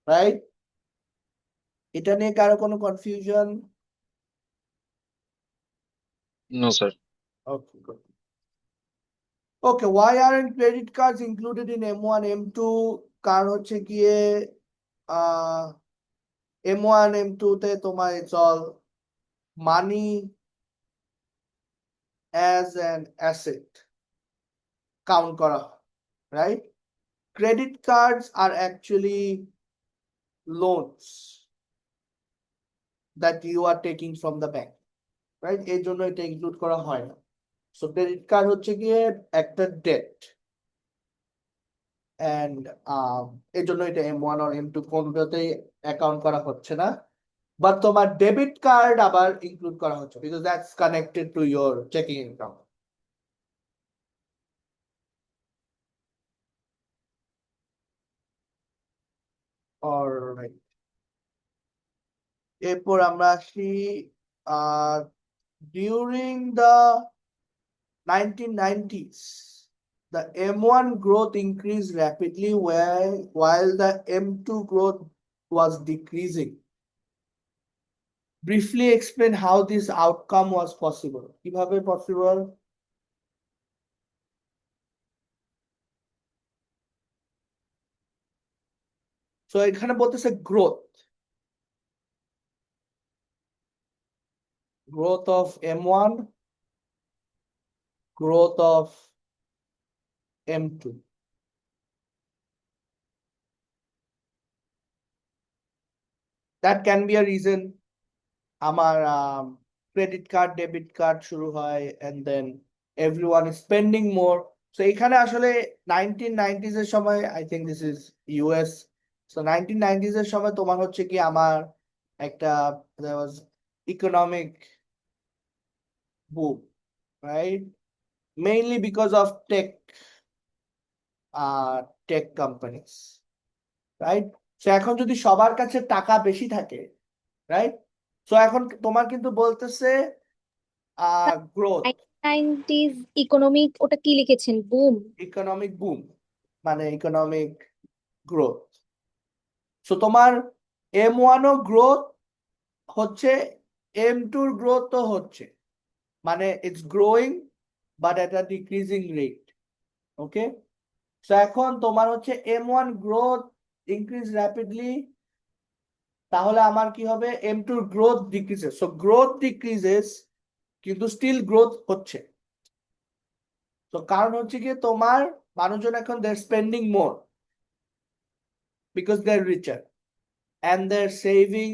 রাইট? এটা নিয়ে কারো কোনো confusion? No sir. Okay, good. Okay, why aren't credit cards included in M1 M2? কারণ হচ্ছে গিয়ে M1 M2 তে তোমার it's all money as an asset count করা হয়, right? Credit cards are actually loans that you are taking from the bank, right? এই জন্য এটা ইনক্লুড করা হয় না। সো ক্রেডিট কার্ড হচ্ছে গিয়ে একটা ডেট, অ্যান্ড এই জন্য এটা M1 আর M2 কোনটাতেই অ্যাকাউন্ট করা হচ্ছে না। বাট তোমার ডেবিট কার্ড আবার ইনক্লুড করা হচ্ছে, because that's connected to your checking account. Alright, এরপর আমরা আসি during the 1990s, the M1 growth increased rapidly while the M2 growth was decreasing. Briefly explain how this outcome was possible. কিভাবে possible? So এখানে বলতেছে growth of M1, growth of M2. That can be a reason আমার credit card debit card শুরু হয়, and then everyone is spending more. So এখানে আসলে 1990s এর সময়, I think this is US, so 1990s এর সময় তোমার হচ্ছে কি আমার একটা there was economic boom, right? Mainly because of tech companies, right? So এখন যদি সবার কাছে টাকা বেশি থাকে, রাইট? সো এখন তোমার কিন্তু বলতেছে গ্রোথ, 1990s ইকোনমিক, ওটা কি লিখেছেন? বুম? ইকোনমিক বুম মানে ইকোনমিক গ্রোথ। সো তোমার M1 ও গ্রোথ হচ্ছে, M2 এর গ্রোথ তো হচ্ছে, মানে it's growing but at a decreasing rate. Okay, so এখন তোমার হচ্ছে M1 গ্রোথ ইনক্রিজ র্যাপিডলি, তাহলে আমার কি হবে, M2 growth decreases. So growth decreases কিন্তু স্টিল গ্রোথ হচ্ছে। তো কারণ হচ্ছে কি তোমার মানুষজন এখন they're spending more because they're richer and they're saving,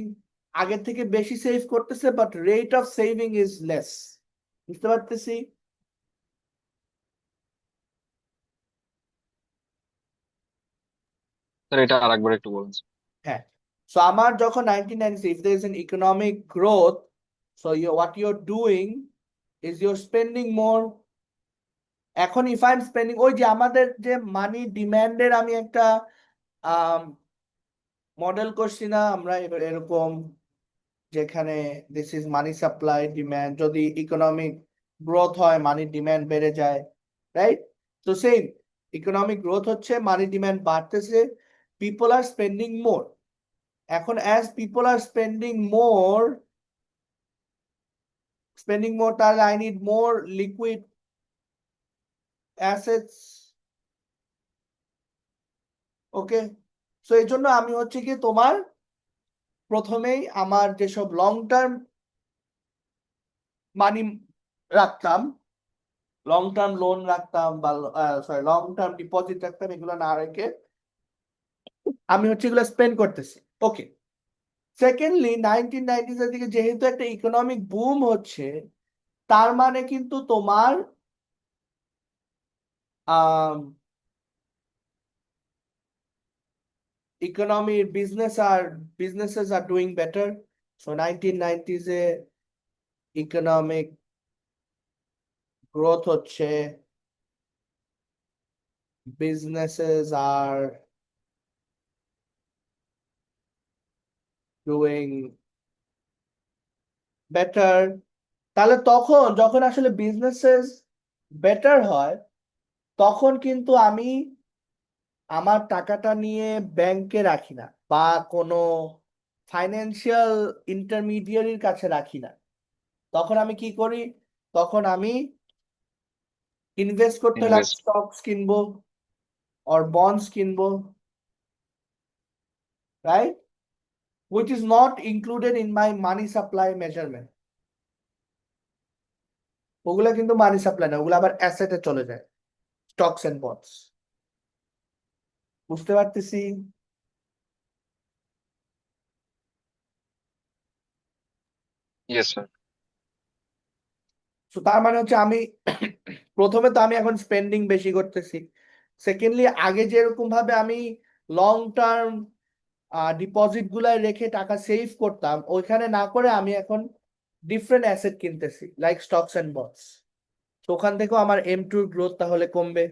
আগের থেকে বেশি সেভ করতেছে, but rate of saving is less. বুঝতে পারতেছি? স্যার এটা আরেকবার একটু বলুন। হ্যাঁ, সো আমার যখন 1996, if there is an economic growth, so what you're doing is you're spending more. এখন if I'm spending, ওই যে আমাদের যে মানি ডিমান্ডের আমি একটা মডেল করছি না আমরা এরকম, যেখানে this is money supply demand, যদি ইকোনমিক গ্রোথ হয় মানি ডিমান্ড বেড়ে যায়, রাইট? তো সেম ইকোনমিক গ্রোথ হচ্ছে মানি ডিমান্ড বাড়তেছে, পিপল আর স্পেন্ডিং মোর। এখন অ্যাজ পিপল আর স্পেন্ডিং মোর তাহলে I need more liquid assets. Okay, so এই জন্য আমি হচ্ছে কি তোমার প্রথমেই আমার যেসব লং টার্ম মানি রাখতাম, লং টার্ম লোন রাখতাম বা সরি লং টার্ম ডিপোজিট রাখতাম, এগুলো না রেখে আমি হচ্ছে এগুলো স্পেন্ড করতেছি। ওকে, সেকেন্ডলি 1990s এর দিকে যেহেতু একটা ইকোনমিক বুম হচ্ছে, তার মানে কিন্তু তোমার economy businesses are doing better. So 1990s A economic growth হচ্ছে, businesses are doing better। তাহলে তখন যখন আসলে বিজনেসেস বেটার হয়, তখন কিন্তু আমি আমার টাকাটা নিয়ে ব্যাংকে রাখি না বা কোনো ফাইন্যান্সিয়াল ইন্টারমিডিয়ারির কাছে রাখি না। তখন আমি কি করি? তখন আমি ইনভেস্ট করতে হলে ইনভেস্ট। স্টকস কিনবো or bonds কিনবো, right? Which is not included in my money supply measurement. ওগুলা কিন্তু মানি সাপ্লাই না, ওগুলো আবার অ্যাসেটে চলে যায়, স্টকস এন্ড বন্ডস। বুঝতে পারতেছি? Yes sir. তো তার মানে হচ্ছে আমি প্রথমে তো আমি এখন স্পেন্ডিং বেশি করতেছি, সেকেন্ডলি আগে যেরকম ভাবে আমি লং টার্ম ডিপোজিট গুলাই রেখে টাকা সেভ করতাম, ওইখানে না করে আমি এখন ডিফারেন্ট অ্যাসেট কিনতেছি লাইক স্টকস এন্ড বন্ডস। তো ওখান থেকেও আমার M2 গ্রোথ তাহলে কমবে।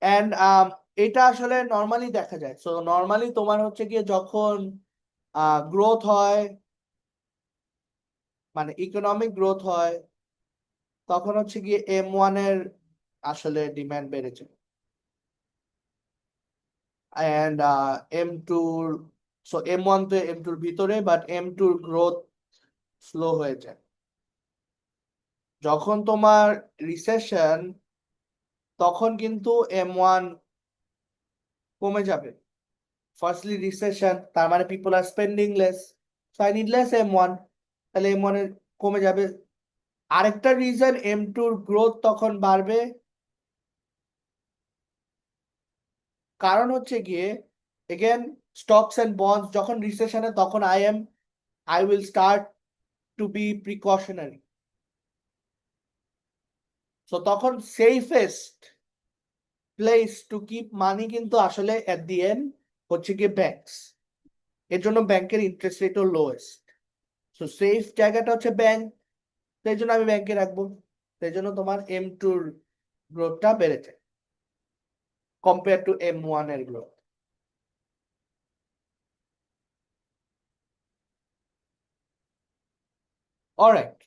অ্যান্ড এটা আসলে নর্মালি দেখা যায়। সো নর্মালি তোমার হচ্ছে গিয়ে যখন গ্রোথ হয়, মানে ইকোনমিক গ্রোথ হয়, তখন হচ্ছে গিয়ে M1 এর আসলে ডিমান্ড বেড়েছে, অ্যান্ড M2, সো M1 তো M2 ভিতরে, বাট M2 গ্রোথ স্লো হয়ে যায়। যখন তোমার রিসেশন, তখন কিন্তু M1 কমে যাবে। ফার্স্টলি রিসেশন, তার মানে people are spending less, so I need less M1, তাহলে M1 এর কমে যাবে। আরেকটা রিজন M2 গ্রোথ তখন বাড়বে, কারণ হচ্ছে গিয়ে এগেন স্টকস এন্ড বন্ডস যখন রিসেশনে, তখন I will start to be precautionary. So তখন সেফেস্ট প্লেস টু কিপ মানি কিন্তু আসলে এট দি এন্ড হচ্ছে গিয়ে ব্যাংকস। এর জন্য ব্যাংকের ইন্টারেস্ট রেটও লোয়েস্ট। সো সেফ জায়গাটা হচ্ছে ব্যাংক, সেই জন্য আমি ব্যাংকে রাখবো। সেই জন্য তোমার M2 গ্রোথটা বেড়েছে কম্পেয়ার টু M1 এর গ্রোথ। অলরাইট,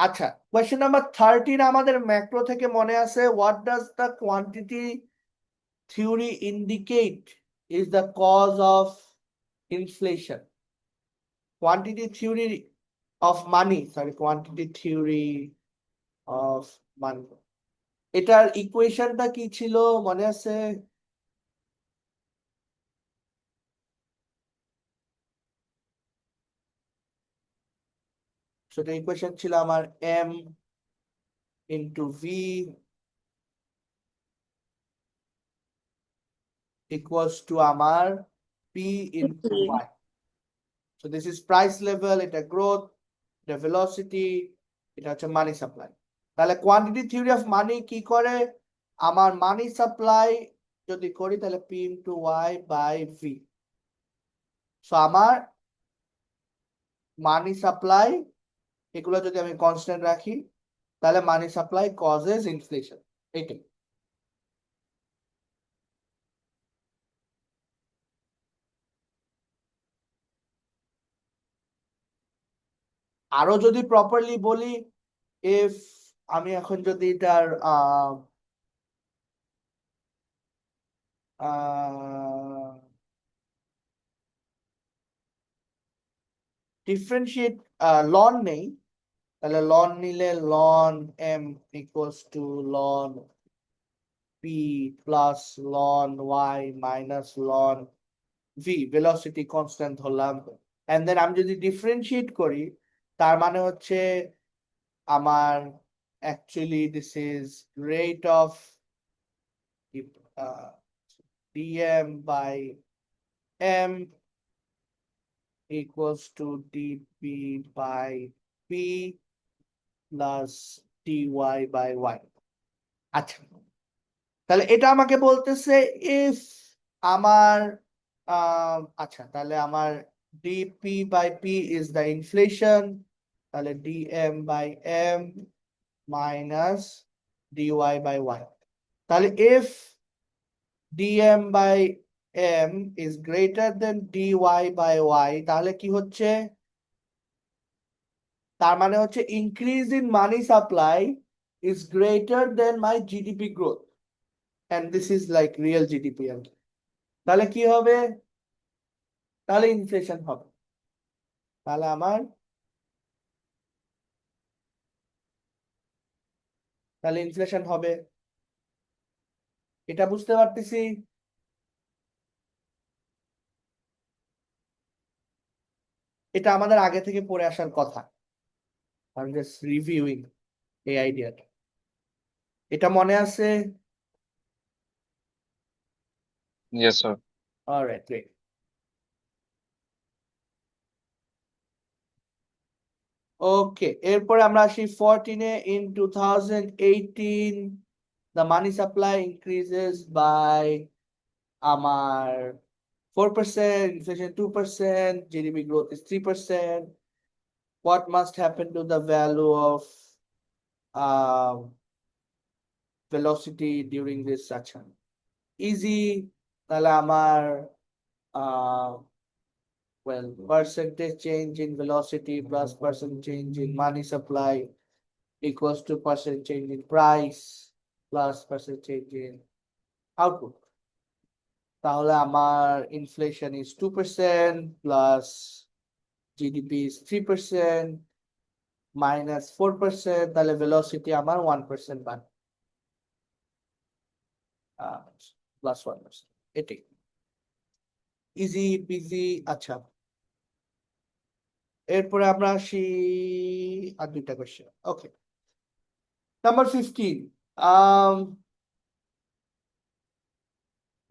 আচ্ছা, কোয়েশ্চেন নাম্বার 13 আমাদের ম্যাক্রো থেকে মনে আছে, what does the quantity theory indicate is the cause of inflation? Quantity theory of money, sorry quantity theory of money, এটার ইকুয়েশনটা কি ছিল মনে আছে? সেটা ইকুয়েশন ছিল আমার M into V equals to আমার P into G. Y। So this is price level, এটা growth, এটা velocity, এটা হচ্ছে মানি সাপ্লাই। তাহলে কোয়ান্টিটি থিওরি অফ মানি কি করে, আমার মানি সাপ্লাই যদি করি তাহলে P into Y by V। So আমার মানি সাপ্লাই এগুলো যদি আমি কনস্ট্যান্ট রাখি তাহলে মানি সাপ্লাই কজেস ইনফ্লেশন, এইটাই। আরো যদি প্রপারলি বলি, ইফ আমি এখন যদি এটার ডিফারেন্সিয়েট লন নেই, তাহলে লন নিলে ln M equals to ln P plus ln Y minus ln V, velocity constant ধরলাম। এন্ড দেন আমি যদি ডিফারেন্সিয়েট করি তার মানে হচ্ছে আমার actually this is rate of dm by m equals to dp by p plus dy by y। আচ্ছা, তাহলে এটা আমাকে বলতেছে ইফ আমার আচ্ছা, তাহলে আমার dp by p is the inflation, তাহলে dm by m minus dy by y। তাহলে if dm by m is greater than dy by y, তাহলে কি হচ্ছে, তার মানে হচ্ছে increase in money supply is greater than my GDP growth, and this is like real GDP আর কি। তাহলে কি হবে, তাহলে ইনফ্লেশন হবে, তাহলে আমার তাহলে ইনফ্লেশন হবে, এটা বুঝতে পারতেছি। এটা আমাদের আগে থেকে পড়ে আসার কথা, আমি জাস্ট রিভিউইং এই আইডিয়াটা, এটা মনে আছে? Yes, sir. Alright, great. Okay, এরপরে আমরা আসি 14-এ। In 2018 the money supply increases by আমার 4%, inflation 2%, GDP growth is 3%. What must happen to the value of velocity during this section? Easy, তাহলে আমার well, percentage change in velocity plus percent change in money supply equals to percent change in price plus percent change in output। তাহলে আমার inflation is 2% plus GDP is 3% minus 4%, তাহলে velocity আমার 1% বাড়ে, plus 1%, এটাই easy PG. আচ্ছা, এরপরে আমরা আসি আর দুইটা question. Okay, number 15।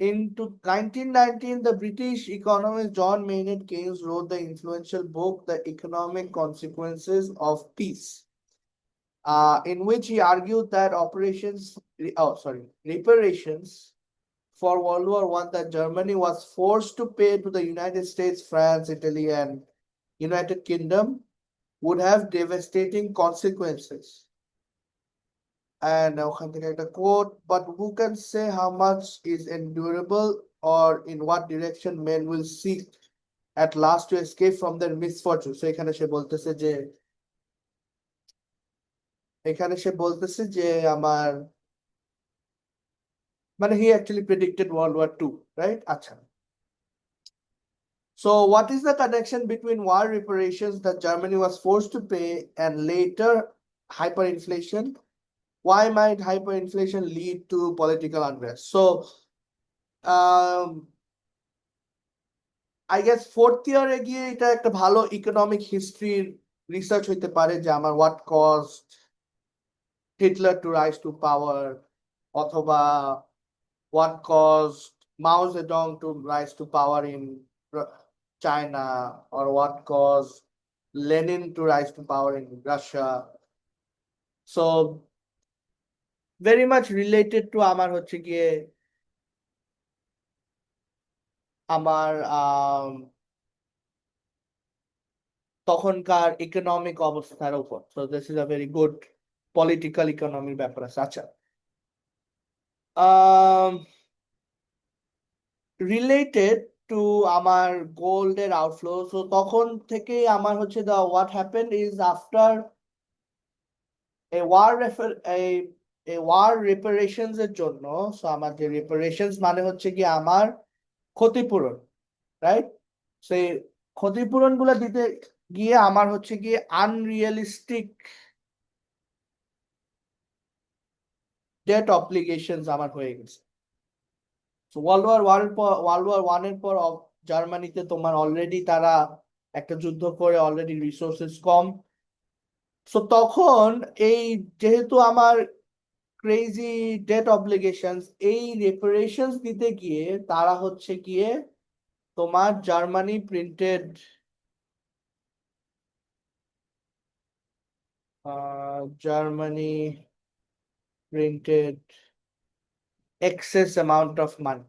In 1919, the British economist John Maynard Keynes wrote the influential book, The Economic Consequences of Peace, in which he argued that reparations for World War I that Germany was forced to pay to the United States, France, Italy, and United Kingdom would have devastating consequences. And ওখান থেকে একটা quote, but who can say how much is endurable or in what direction men will seek at last to escape from their misfortune? So এখানে সে বলতেছে যে আমার মানে he actually predicted World War II, right? আচ্ছা, so what is the connection between war reparations that Germany was forced to pay and later hyperinflation? Why might hyperinflation lead to political unrest? So I guess fourth year এ গিয়ে এটা একটা ভালো economic history research হইতে পারে যে আমার what caused Hitler to rise to power, অথবা what caused Mao Zedong to rise to power in China or what caused Lenin to rise to power in Russia. So very much related to আমার হচ্ছে গিয়ে আমার তখনকার economic অবস্থার উপর। So this is a very good political economy ব্যাপার আছে। আচ্ছা, রিলেটেড টু আমার গোল্ডের আউটফ্লো। সো তখন থেকেই আমার হচ্ছে the what happen is after a war a war reparations এর জন্য। সো আমার যে রিপারেশনস মানে হচ্ছে কি আমার ক্ষতিপূরণ, রাইট? সেই ক্ষতিপূরণ গুলো দিতে গিয়ে আমার হচ্ছে কি আনরিয়ালিস্টিক ডেট অব্লিগেশনস আমার হয়ে গেছে। ওয়ার্ল্ড ওয়ার 1 এর পর জার্মানিতে তোমার অলরেডি তারা একটা যুদ্ধ করে অলরেডি রিসোর্সেস কম। সো তখন এই যেহেতু আমার ক্রেজি ডেট অব্লিগেশনস, এই রিপারেশনস দিতে গিয়ে তারা হচ্ছে গিয়ে তোমার Germany printed excess amount of money,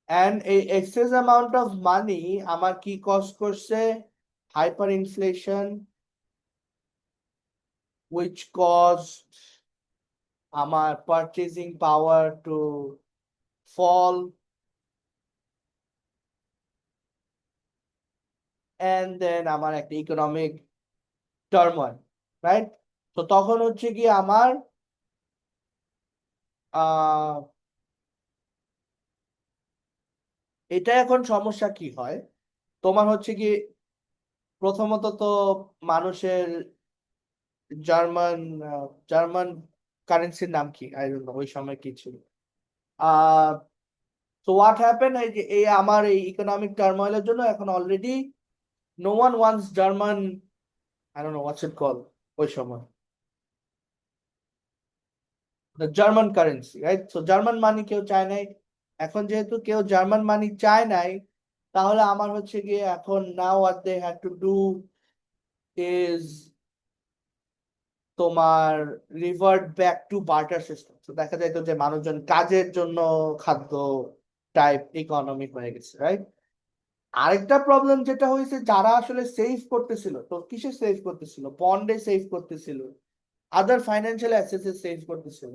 and এই এক্সেস অ্যামাউন্ট অফ মানি আমার কি কজ করছে? হাইপার ইনফ্লেশন, which caused আমার purchasing power to fall, and then আমার একটা ইকোনমিক টার্মোইল, রাইট? তো তখন হচ্ছে কি আমার আহ এটা এখন সমস্যা কি হয় তোমার হচ্ছে কি, প্রথমত তো মানুষের জার্মান জার্মান কারেন্সির নাম কি, আই ডোন্ট নো ওই সময় কি ছিল। আহ সো হোয়াট হ্যাপেন, এই যে এই আমার এই ইকোনমিক টার্মোইলের জন্য এখন already no one wants German, I don't know what's it call ওই সময়, German currency, right? So German money কেউ চায় নাই। এখন যেহেতু কেউ জার্মান মানি চায় নাই, তাহলে আমার হচ্ছে গিয়ে এখন নাও what they had to do is তোমার revert back to barter system. তো দেখা যায় তো যে মানুষজন কাজের জন্য খাদ্য টাইপ ইকোনমি হয়ে গেছে, রাইট? আরেকটা প্রবলেম যেটা হয়েছে, যারা আসলে সেভ করতেছিল, তো কিসে সেভ করতেছিল? বন্ডে সেভ করতেছিল, আদার ফাইন্যান্সিয়াল অ্যাসেটে সেভ করতেছিল।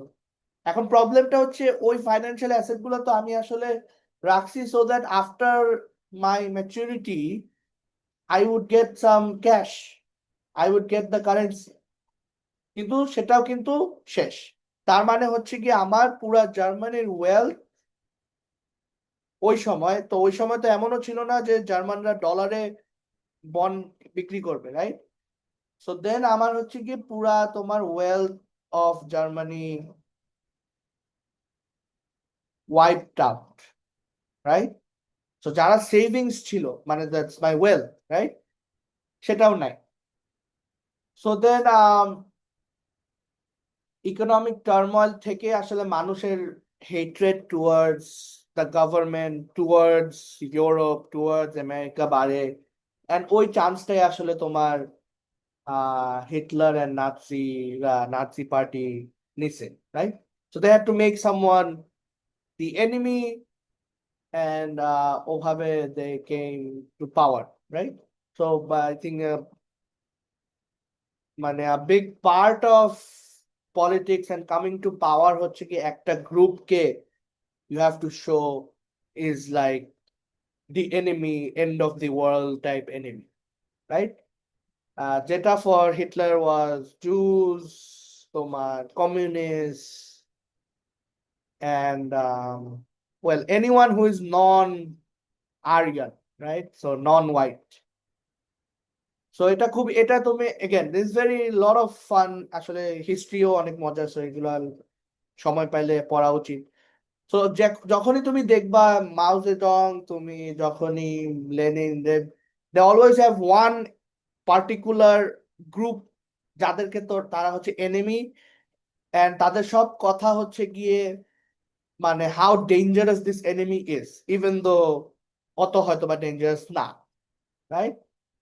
এখন প্রবলেমটা হচ্ছে ওই ফাইন্যান্সিয়াল অ্যাসেট গুলো তো আমি আসলে রাখছি so that after my maturity I would get some cash, I would get the currency, কিন্তু সেটাও কিন্তু শেষ। তার মানে হচ্ছে কি আমার পুরা জার্মানির ওয়েলথ ওই সময় তো এমনও ছিল না যে জার্মানরা ডলারে বন্ড বিক্রি করবে, রাইট? সো দেন আমার হচ্ছে কি পুরা তোমার wealth of Germany wiped out, right? So যারা সেভিংস ছিল, মানে দ্যাটস মাই ওয়েলথ, রাইট, সেটাও নাই। সো দেন ইকোনমিক টার্মোইল থেকে আসলে মানুষের hatred towards the government, towards Europe, towards America বাড়ে। অ্যান্ড ওই চান্সটাই আসলে তোমার হিটলার অ্যান্ড নাৎসি পার্টি নিছে, right? So they had to make someone the enemy, and ওভাবে they came to power, right? So I think মানে a big part of politics and coming to power হচ্ছে কি একটা গ্রুপকে you have to show is like the enemy, end of the world type enemy, right? যেটা for Hitler was Jews, তোমার communists, and well, anyone who is non-Aryan, right? So non-white. So এটা তুমি again this very lot of fun, আসলে হিস্ট্রিও অনেক মজার, so এগুলো সময় পাইলে পড়া উচিত। সো যখনই তুমি দেখবা মাও জেডং, তুমি যখনই Lenin, they always have one particular group যাদেরকে তো তারা হচ্ছে এনিমি, অ্যান্ড তাদের সব কথা হচ্ছে গিয়ে মানে how dangerous this enemy is even though অত হয়তো বা ডেঞ্জারাস না, রাইট?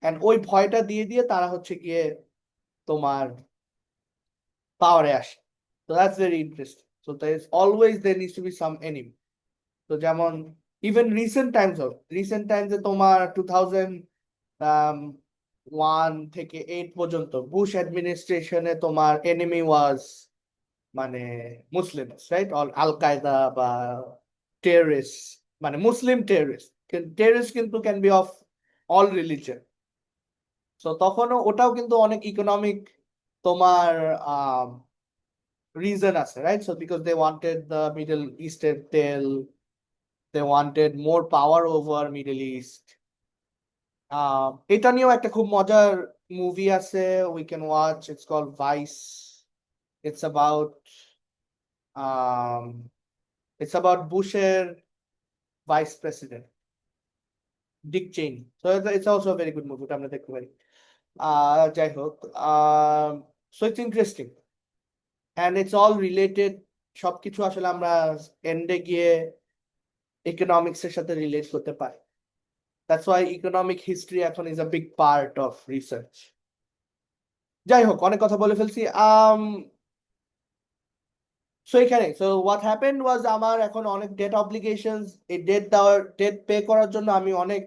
এন্ড ওই ভয়টা দিয়ে দিয়ে তারা হচ্ছে গিয়ে তোমার পাওয়ারে আসে। তো that's very interesting. So there needs to be some enemy. তো যেমন ইভেন রিসেন্ট টাইমসে তোমার 2001 থেকে 8 পর্যন্ত বুশ অ্যাডমিনিস্ট্রেশনে তোমার এনিমি ওয়াজ মানে মুসলিমস, রাইট? অল আল কায়দা বা টেররিস্ট, মানে মুসলিম টেররিস্ট কিন্তু can be of all religion. তো তখনও ওটাও কিন্তু অনেক ইকোনমিক তোমার রিজন আছে, right? So because they wanted the middle ইস্টের তেল, they wanted more power over middle east. এটা নিয়েও একটা খুব মজার মুভি আছে, we can watch, it's called Vice. It's about um বুশের vice president Dick Cheney. So it's also a very good movie, ওটা আমরা দেখতে পারি। যাই হোক, so it's interesting and it's all related, সবকিছু আসলে আমরা এন্ডে গিয়ে ইকোনমিক্স এর সাথে রিলেট করতে পারি। That's why economic history এখন is a big part of research. যাই হোক, অনেক কথা বলে ফেলছি। সো এখানে what happened was আমার এখন অনেক ডেট অব্লিগেশনস, এই ডেট পে করার জন্য আমি অনেক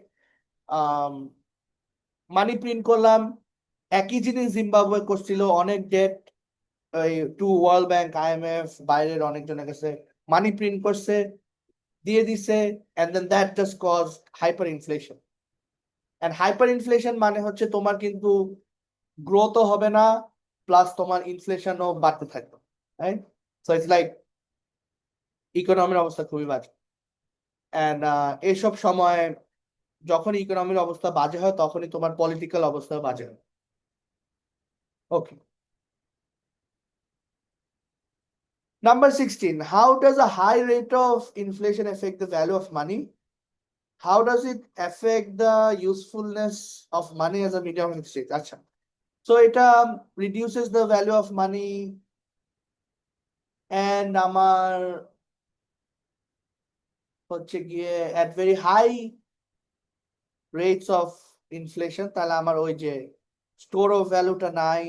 মানি প্রিন্ট করলাম। একই জিনিস জিম্বাবুয়ে করছিল, অনেক debt to World Bank, IMF, বাইরের অনেকজনের কাছে মানি প্রিন্ট করছে, দিয়ে দিছে, and then that just caused hyperinflation. And hyperinflation মানে হচ্ছে তোমার কিন্তু গ্রোথও হবে না, প্লাস তোমার ইনফ্লেশনও বাড়তে থাকবে, রাইট? সো ইটস লাইক ইকোনমির অবস্থা খুবই বাজে। অ্যান্ড এইসব সময় যখন ইকোনমির অবস্থা বাজে হয় তখনই তোমার পলিটিক্যাল অবস্থা বাজে হয়। ওকে, number 16, how does a high rate of inflation affect the value of money? How does it affect the usefulness of money as a medium of exchange? আচ্ছা, so এটা reduces the value of money and আমার হচ্ছে গিয়ে at very high rates of inflation, তাহলে আমার ওই যে store of ভ্যালুটা নাই,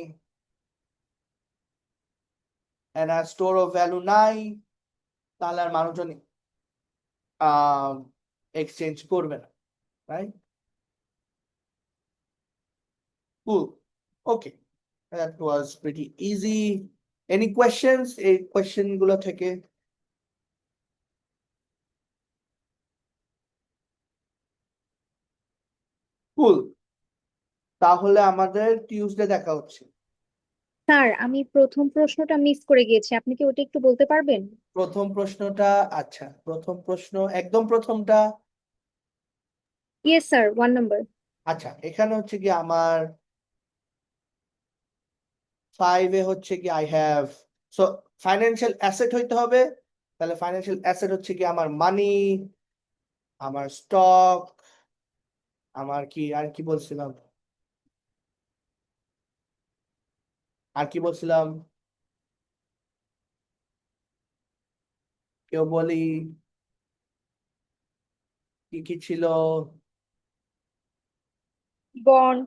and আর স্টোর অফ ভ্যালু নাই, তাহলে আর মানুষজন এক্সচেঞ্জ করবে না, right? Cool. Okay, that was pretty easy. Any questions এই কোয়েশ্চেন গুলো থেকে? কুল, তাহলে আমাদের টিউসডে দেখা হচ্ছে। স্যার, আমি প্রথম প্রশ্নটা মিস করে গিয়েছি, আপনি কি ওটা একটু বলতে পারবেন? প্রথম প্রশ্নটা, আচ্ছা প্রথম প্রশ্ন একদম প্রথমটা, ইয়েস স্যার, 1 নম্বর। আচ্ছা এখানে হচ্ছে কি আমার 5 এ হচ্ছে কি I have, so financial asset হইতে হবে, তাহলে ফাইন্যান্সিয়াল অ্যাসেট হচ্ছে কি আমার মানি, আমার স্টক, আমার কি আর কি বলছিলাম, আর কি বলছিলাম, কেউ বলি কি কি ছিল, বন্ড,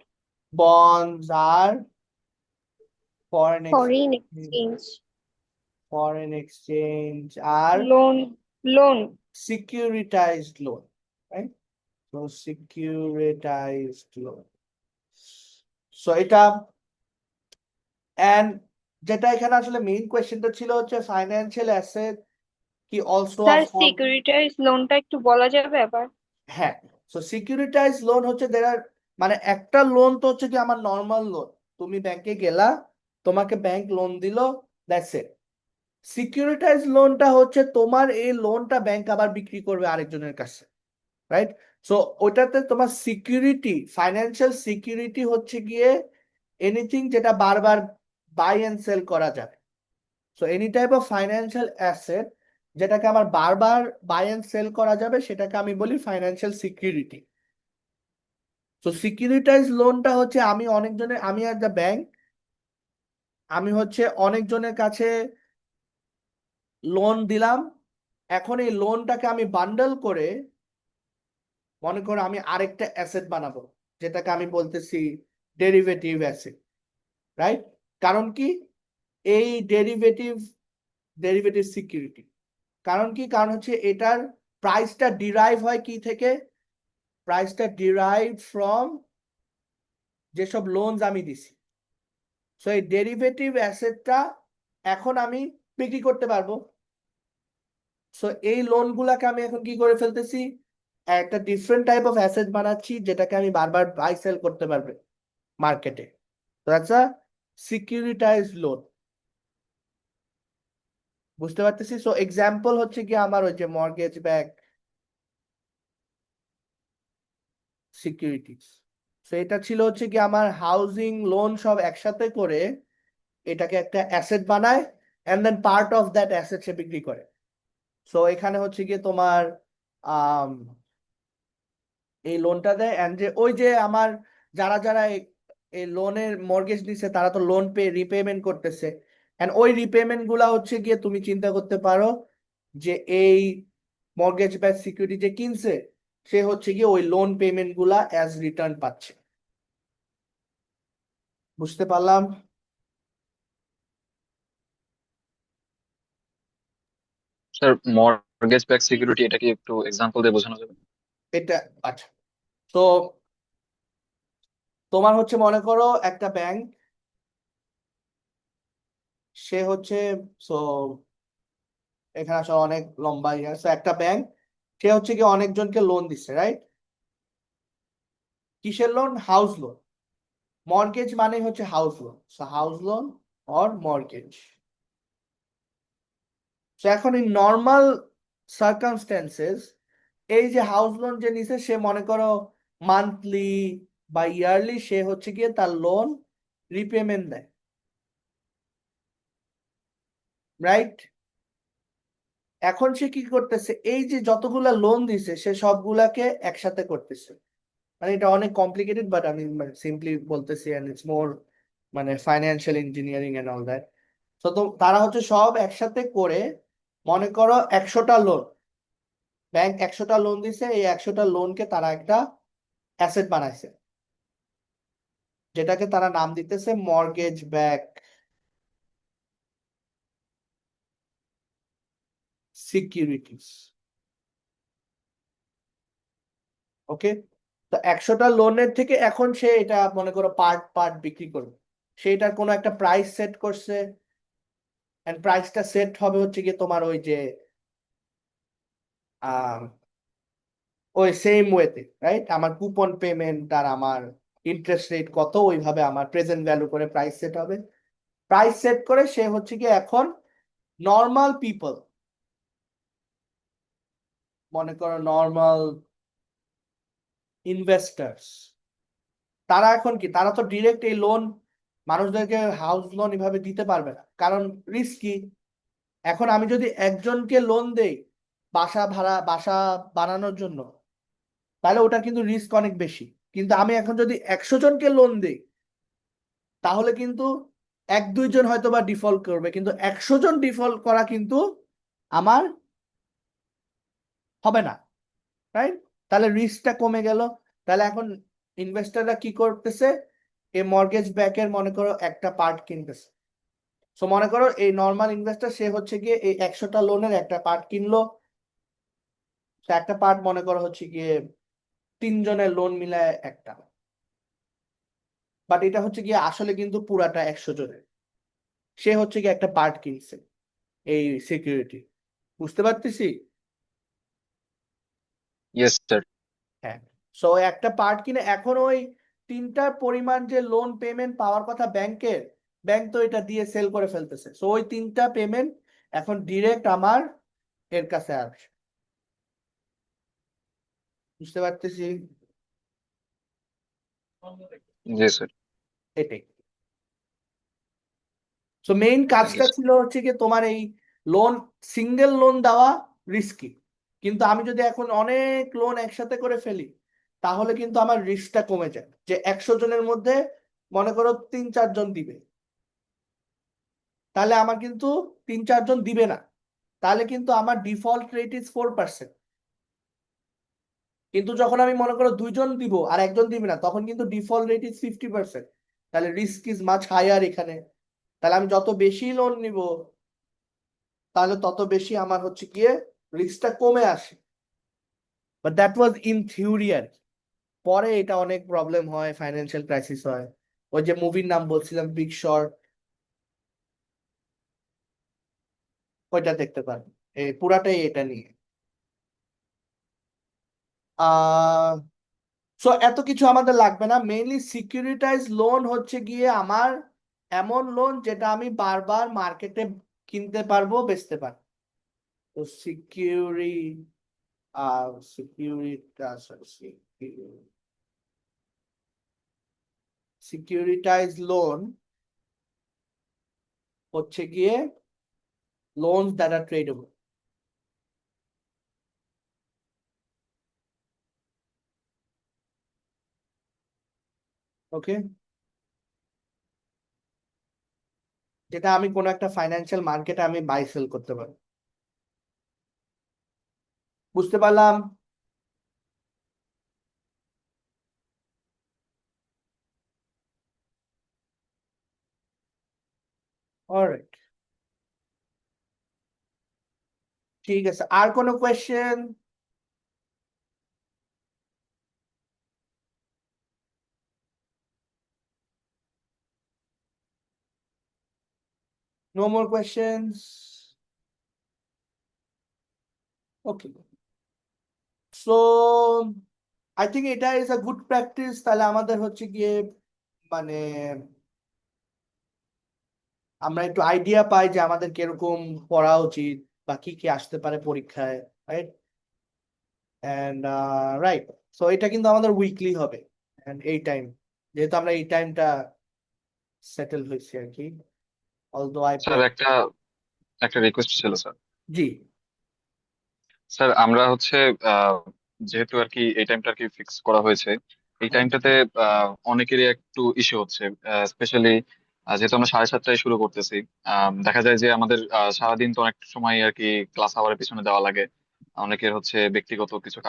বন্ডস আর ফরেন ফরেন এক্সচেঞ্জ, এক্সচেঞ্জ, আর loan, loan. Securitized loan, right? So securitized loan, so এটা, এন্ড যেটা এখানে আসলে মেইন কোয়েশ্চেনটা ছিল হচ্ছে ফাইন্যান্সিয়াল অ্যাসেট কি অলসো স্যার সিকিউরিটাইজ লোনটা একটু বলা যাবে আবার? হ্যাঁ, সো সিকিউরিটাইজ লোন হচ্ছে মানে একটা লোন তো হচ্ছে কি আমার নর্মাল লোন, তুমি ব্যাংকে গেলা, তোমাকে ব্যাংক লোন দিল, দ্যাটস ইট। সিকিউরিটাইজ লোনটা হচ্ছে তোমার এই লোনটা ব্যাংক আবার বিক্রি করবে আরেকজনের কাছে, রাইট? সো ওটাতে তোমার সিকিউরিটি, ফাইন্যান্সিয়াল সিকিউরিটি হচ্ছে গিয়ে এনিথিং যেটা বারবার বাই এন্ড সেল করা যাবে। So any type of financial asset যেটাকে আমার বারবার বাই এন্ড সেল করা যাবে সেটাকে আমি বলি ফাইন্যান্সিয়াল সিকিউরিটি। তো সিকিউরিটাইজ লোনটা হচ্ছে আমি অ্যাট দ্য ব্যাংক, আমি হচ্ছে অনেকজনের কাছে লোন দিলাম, এখন এই লোনটাকে আমি বান্ডল করে মনে করো আমি আরেকটা অ্যাসেট বানাবো, যেটাকে আমি বলতেছি ডেরিভেটিভ অ্যাসেট, রাইট? কারণ কি এই ডেরিভেটিভ সিকিউরিটি, কারণ কি, কারণ হচ্ছে এটার প্রাইসটা ডিরাইভ হয় কি থেকে? প্রাইসটা ডিরাইভ ফ্রম যেসব লোনস আমি দিছি। সো এই ডেরিভেটিভ অ্যাসেটটা এখন আমি বিক্রি করতে পারবো। সো এই লোনগুলাকে আমি এখন কি করে ফেলতেছি, একটা ডিফারেন্ট টাইপ অফ অ্যাসেট বানাচ্ছি, যেটাকে আমি বারবার বাই সেল করতে পারবে মার্কেটে। তো দ্যাটস আ সিকিউরিটাইজড লোন। বুঝতে পারতেছি? সো এক্সাম্পল হচ্ছে কি আমার ওই যে মর্গেজ ব্যাক সিকিউরিটিজ। সো এটা ছিল হচ্ছে কি আমার হাউজিং লোন সব একসাথে করে এটাকে একটা অ্যাসেট বানায়, and then part of that asset সে বিক্রি করে। সো এখানে হচ্ছে গিয়ে তোমার আম, এই লোনটা দেয়, এন্ড যে ওই যে আমার যারা যারা এই লোনের মর্গেজ নিছে তারা তো লোন রিপেমেন্ট করতেছে, এন্ড ওই রিপেমেন্ট গুলা হচ্ছে গিয়ে তুমি চিন্তা করতে পারো যে এই মর্গেজ ব্যাক সিকিউরিটি যে কিনছে সে হচ্ছে গিয়ে ওই লোন পেমেন্ট গুলা অ্যাজ রিটার্ন পাচ্ছে। বুঝতে পারলাম? স্যার, মর্গেজ ব্যাক সিকিউরিটি এটা কি একটু এক্সাম্পল দিয়ে বোঝানো যাবে? এটা আচ্ছা, তো তোমার হচ্ছে মনে করো একটা ব্যাংক, সে হচ্ছে, সো এখানে আসলে অনেক লম্বা ইয়ে আছে। একটা ব্যাংক সে হচ্ছে কি অনেকজনকে লোন দিচ্ছে, রাইট? কিসের লোন? House loan. মর্গেজ মানে হচ্ছে house loan, so house loan or mortgage. So এখন এই নর্মাল সার্কামস্টেন্সেস এই যে হাউস লোন যে নিছে সে মনে করো মান্থলি বা ইয়ারলি সে হচ্ছে গিয়ে তার লোন রিপেমেন্ট দেয়, রাইট? এখন সে কি করতেছে, এই যে যতগুলা লোন দিছে সে সবগুলাকে একসাথে করতেছে। মানে এটা অনেক কমপ্লিকেটেড, বাট আমি সিম্পলি বলতেছি, এন্ড ইটস মোর মানে financial engineering and all that. তো তারা হচ্ছে সব একসাথে করে মনে করো 100টা লোন, ব্যাংক 100টা লোন দিছে, এই 100টা লোনকে তারা একটা অ্যাসেট বানাইছে, যেটাকে তারা নাম দিতেছে মর্গেজ ব্যাক সিকিউরিটিজ। ওকে, তো 100টা লোনের থেকে এখন সে এটা মনে করো পার্ট পার্ট বিক্রি করবে। সেটার কোনো একটা প্রাইস সেট করছে, এন্ড প্রাইসটা সেট হবে হচ্ছে গিয়ে তোমার ওই যে আহ ওই সেম ওয়েতে, রাইট? আমার কুপন পেমেন্ট আর আমার ইন্টারেস্ট রেট কত, ওইভাবে আমার প্রেজেন্ট ভ্যালু করে প্রাইস সেট হবে। প্রাইস সেট করে সে হচ্ছে গিয়ে এখন নর্মাল পিপল, মনে করো নর্মাল ইনভেস্টার্স, তারা এখন কি, তারা তো ডিরেক্ট এই লোন মানুষদেরকে হাউস লোন এভাবে দিতে পারবে না, কারণ রিস্কি। এখন আমি যদি একজনকে লোন দেই বাসা বানানোর জন্য, তাহলে ওটার কিন্তু রিস্ক অনেক বেশি। কিন্তু আমি এখন যদি 100 জনকে লোন দিই, তাহলে কিন্তু 1-2 জন হয়তো বা ডিফল্ট করবে, কিন্তু 100 জন ডিফল্ট করা কিন্তু আমার হবে না, রাইট? তাহলে রিস্কটা কমে গেল। তাহলে এখন ইনভেস্টররা কি করতেছে, এই মর্গেজ ব্যাকের মনে করো একটা পার্ট কিনতেছে। সো মনে করো এই নর্মাল ইনভেস্টর সে হচ্ছে গিয়ে এই 100টা লোনের একটা পার্ট কিনলো। তো একটা পার্ট মনে করো হচ্ছে গিয়ে 3 জনের লোন মিলায় একটা, বাট এটা হচ্ছে গিয়ে আসলে কিন্তু পুরাটা 100 জনের। সে হচ্ছে গিয়ে একটা পার্ট কিনছে এই সিকিউরিটি। বুঝতে পারতেছি? Yes sir. হ্যাঁ। সো একটা পার্ট কিনে এখন ওই তিনটার পরিমাণ যে লোন পেমেন্ট পাওয়ার কথা ব্যাংকের, ব্যাংক তো এটা দিয়ে সেল করে ফেলতেছে। সো ওই তিনটা পেমেন্ট এখন ডিরেক্ট আমার এর কাছে আসবে। বুঝতে পারতেছি? জি স্যার। এটাই। সো মেইন থ্যাংক ইউ কাজটা স্যার। ছিল হচ্ছে কি তোমার এই লোন, সিঙ্গেল লোন দেওয়া রিস্কি, কিন্তু আমি যদি এখন অনেক লোন একসাথে করে ফেলি তাহলে কিন্তু আমার রিস্কটা কমে যায়। যে 100 জনের মধ্যে মনে করো 3-4 জন দিবে, তাহলে আমার কিন্তু 3-4 জন দিবে না, তাহলে কিন্তু আমার ডিফল্ট রেট ইজ 4%। কিন্তু যখন আমি মনে করো দুইজন দিব আর একজন দিবে না, তখন কিন্তু ডিফল্ট রেট ইজ 50%। তাহলে রিস্ক ইজ মাচ হায়ার এখানে। তাহলে আমি যত বেশি লোন নিব তাহলে তত বেশি আমার হচ্ছে গিয়ে রিস্কটা কমে আসে। But that was in theory আর কি। পরে এটা অনেক প্রবলেম হয়, ফাইন্যান্সিয়াল ক্রাইসিস হয়। ওই যে মুভির নাম বলছিলাম, বিগ শর্ট, ওইটা দেখতে পারেন। এই পুরাটাই এটা নিয়ে। সো এত কিছু আমাদের লাগবে না। মেইনলি সিকিউরিটাইজ লোন হচ্ছে গিয়ে আমার এমন লোন যেটা আমি বারবার মার্কেটে কিনতে পারবো, বেচতে পারবো। তো সিকিউরিটাইজ লোন হচ্ছে গিয়ে লোনস দ্যাট আর ট্রেডেবল। ওকে, যেটা আমি কোনো একটা ফাইন্যান্সিয়াল মার্কেটে আমি বাই সেল করতে পারি। বুঝতে পারলাম? অলরাইট, ঠিক আছে। আর কোনো question? No more questions? Okay. So I think এটা is a good practice. তাহলে আমাদের হচ্ছে গিয়ে মানে আমরা একটু আইডিয়া পাই যে আমাদের কিরকম পড়া উচিত বা কি কি আসতে পারে পরীক্ষায়, রাইট? এন্ড রাইট, সো এটা কিন্তু আমাদের উইকলি হবে। এন্ড এই টাইম, যেহেতু আমরা এই টাইমটা সেটেল হয়েছি আর কি, অলদো আই স্যার একটা একটা রিকোয়েস্ট ছিল স্যার। জি। স্যার আমরা হচ্ছে আহ, যেহেতু আর কি এই টাইমটা আর কি ফিক্স করা হয়েছে, এই হ্যাঁ, টাইমটাতে অনেকেরই একটু ইস্যু হচ্ছে, স্পেশালি যেহেতু আমরা 7:30টায় শুরু করতেছি। দেখা যায় যে আমাদের সারাদিন তো অনেক সময় আর কি ক্লাস আওয়ারের পিছনে দেওয়া লাগে। অনেকের হচ্ছে ব্যক্তিগত কিছু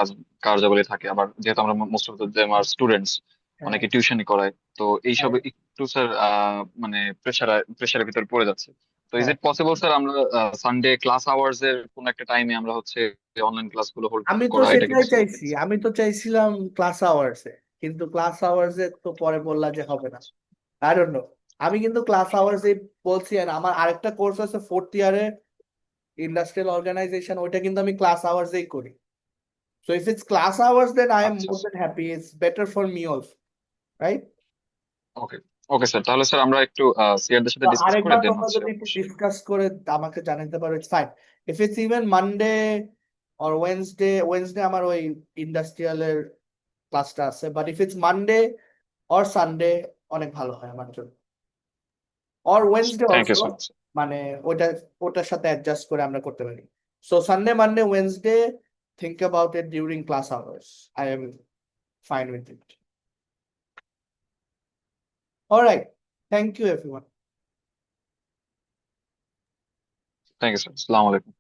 কার্যাবলী থাকে, আবার যেহেতু আমরা মোস্ট অফ দ্য স্টুডেন্টস, হ্যাঁ, অনেকে টিউশনই করায়। তো এইসব হ্যাঁ, একটু স্যার মানে প্রেশারের ভিতর পড়ে যাচ্ছে। তো ইজ হ্যাঁ। ইট পসিবল স্যার আমরা সানডে ক্লাস আওয়ার্স এর কোন একটা টাইমে আমরা হচ্ছে অনলাইন ক্লাসগুলো হোল্ড আমি তো করা, এটা কি সেটাই পসিবল চাইছি, কিনা স্যার? আমি তো চাইছিলাম ক্লাস আওয়ার্সে, কিন্তু ক্লাস আওয়ার্সে তো পরে বললা যে হবে না। I don't no. আমি কিন্তু ক্লাস আওয়ার্সে বলছি। আর আমার আরেকটা কোর্স আছে 4th ইয়ারে, ইন্ডাস্ট্রিয়াল অর্গানাইজেশন, ওইটা কিন্তু আমি ক্লাস আওয়ার্সেই করি। So if it's class hours then I am আচ্ছা more than happy, it's better for me also, right? Okay. Okay sir, তাহলে স্যার আমরা একটু সিআরদের তো সাথে ডিসকাস করে আরেকবার দেন তোমরা হচ্ছে যদি একটু অবশ্যই। ডিসকাস করে আমাকে জানাতে পারো, it's fine. If it's even Monday or Wednesday আমার ওই ইন্ডাস্ট্রিয়ালের ক্লাসটা আছে, but if it's Monday or Sunday অনেক ভালো হয় আমার জন্য। Or Wednesday thank you also, so much. মানে ওইটা ওটার সাথে অ্যাডজাস্ট করে আমরা করতে পারি। So Sunday, Monday, Wednesday, think about it during class hours. I am fine with it. All right. Thank you, everyone. Thank you sir, আসসালামু আলাইকুম।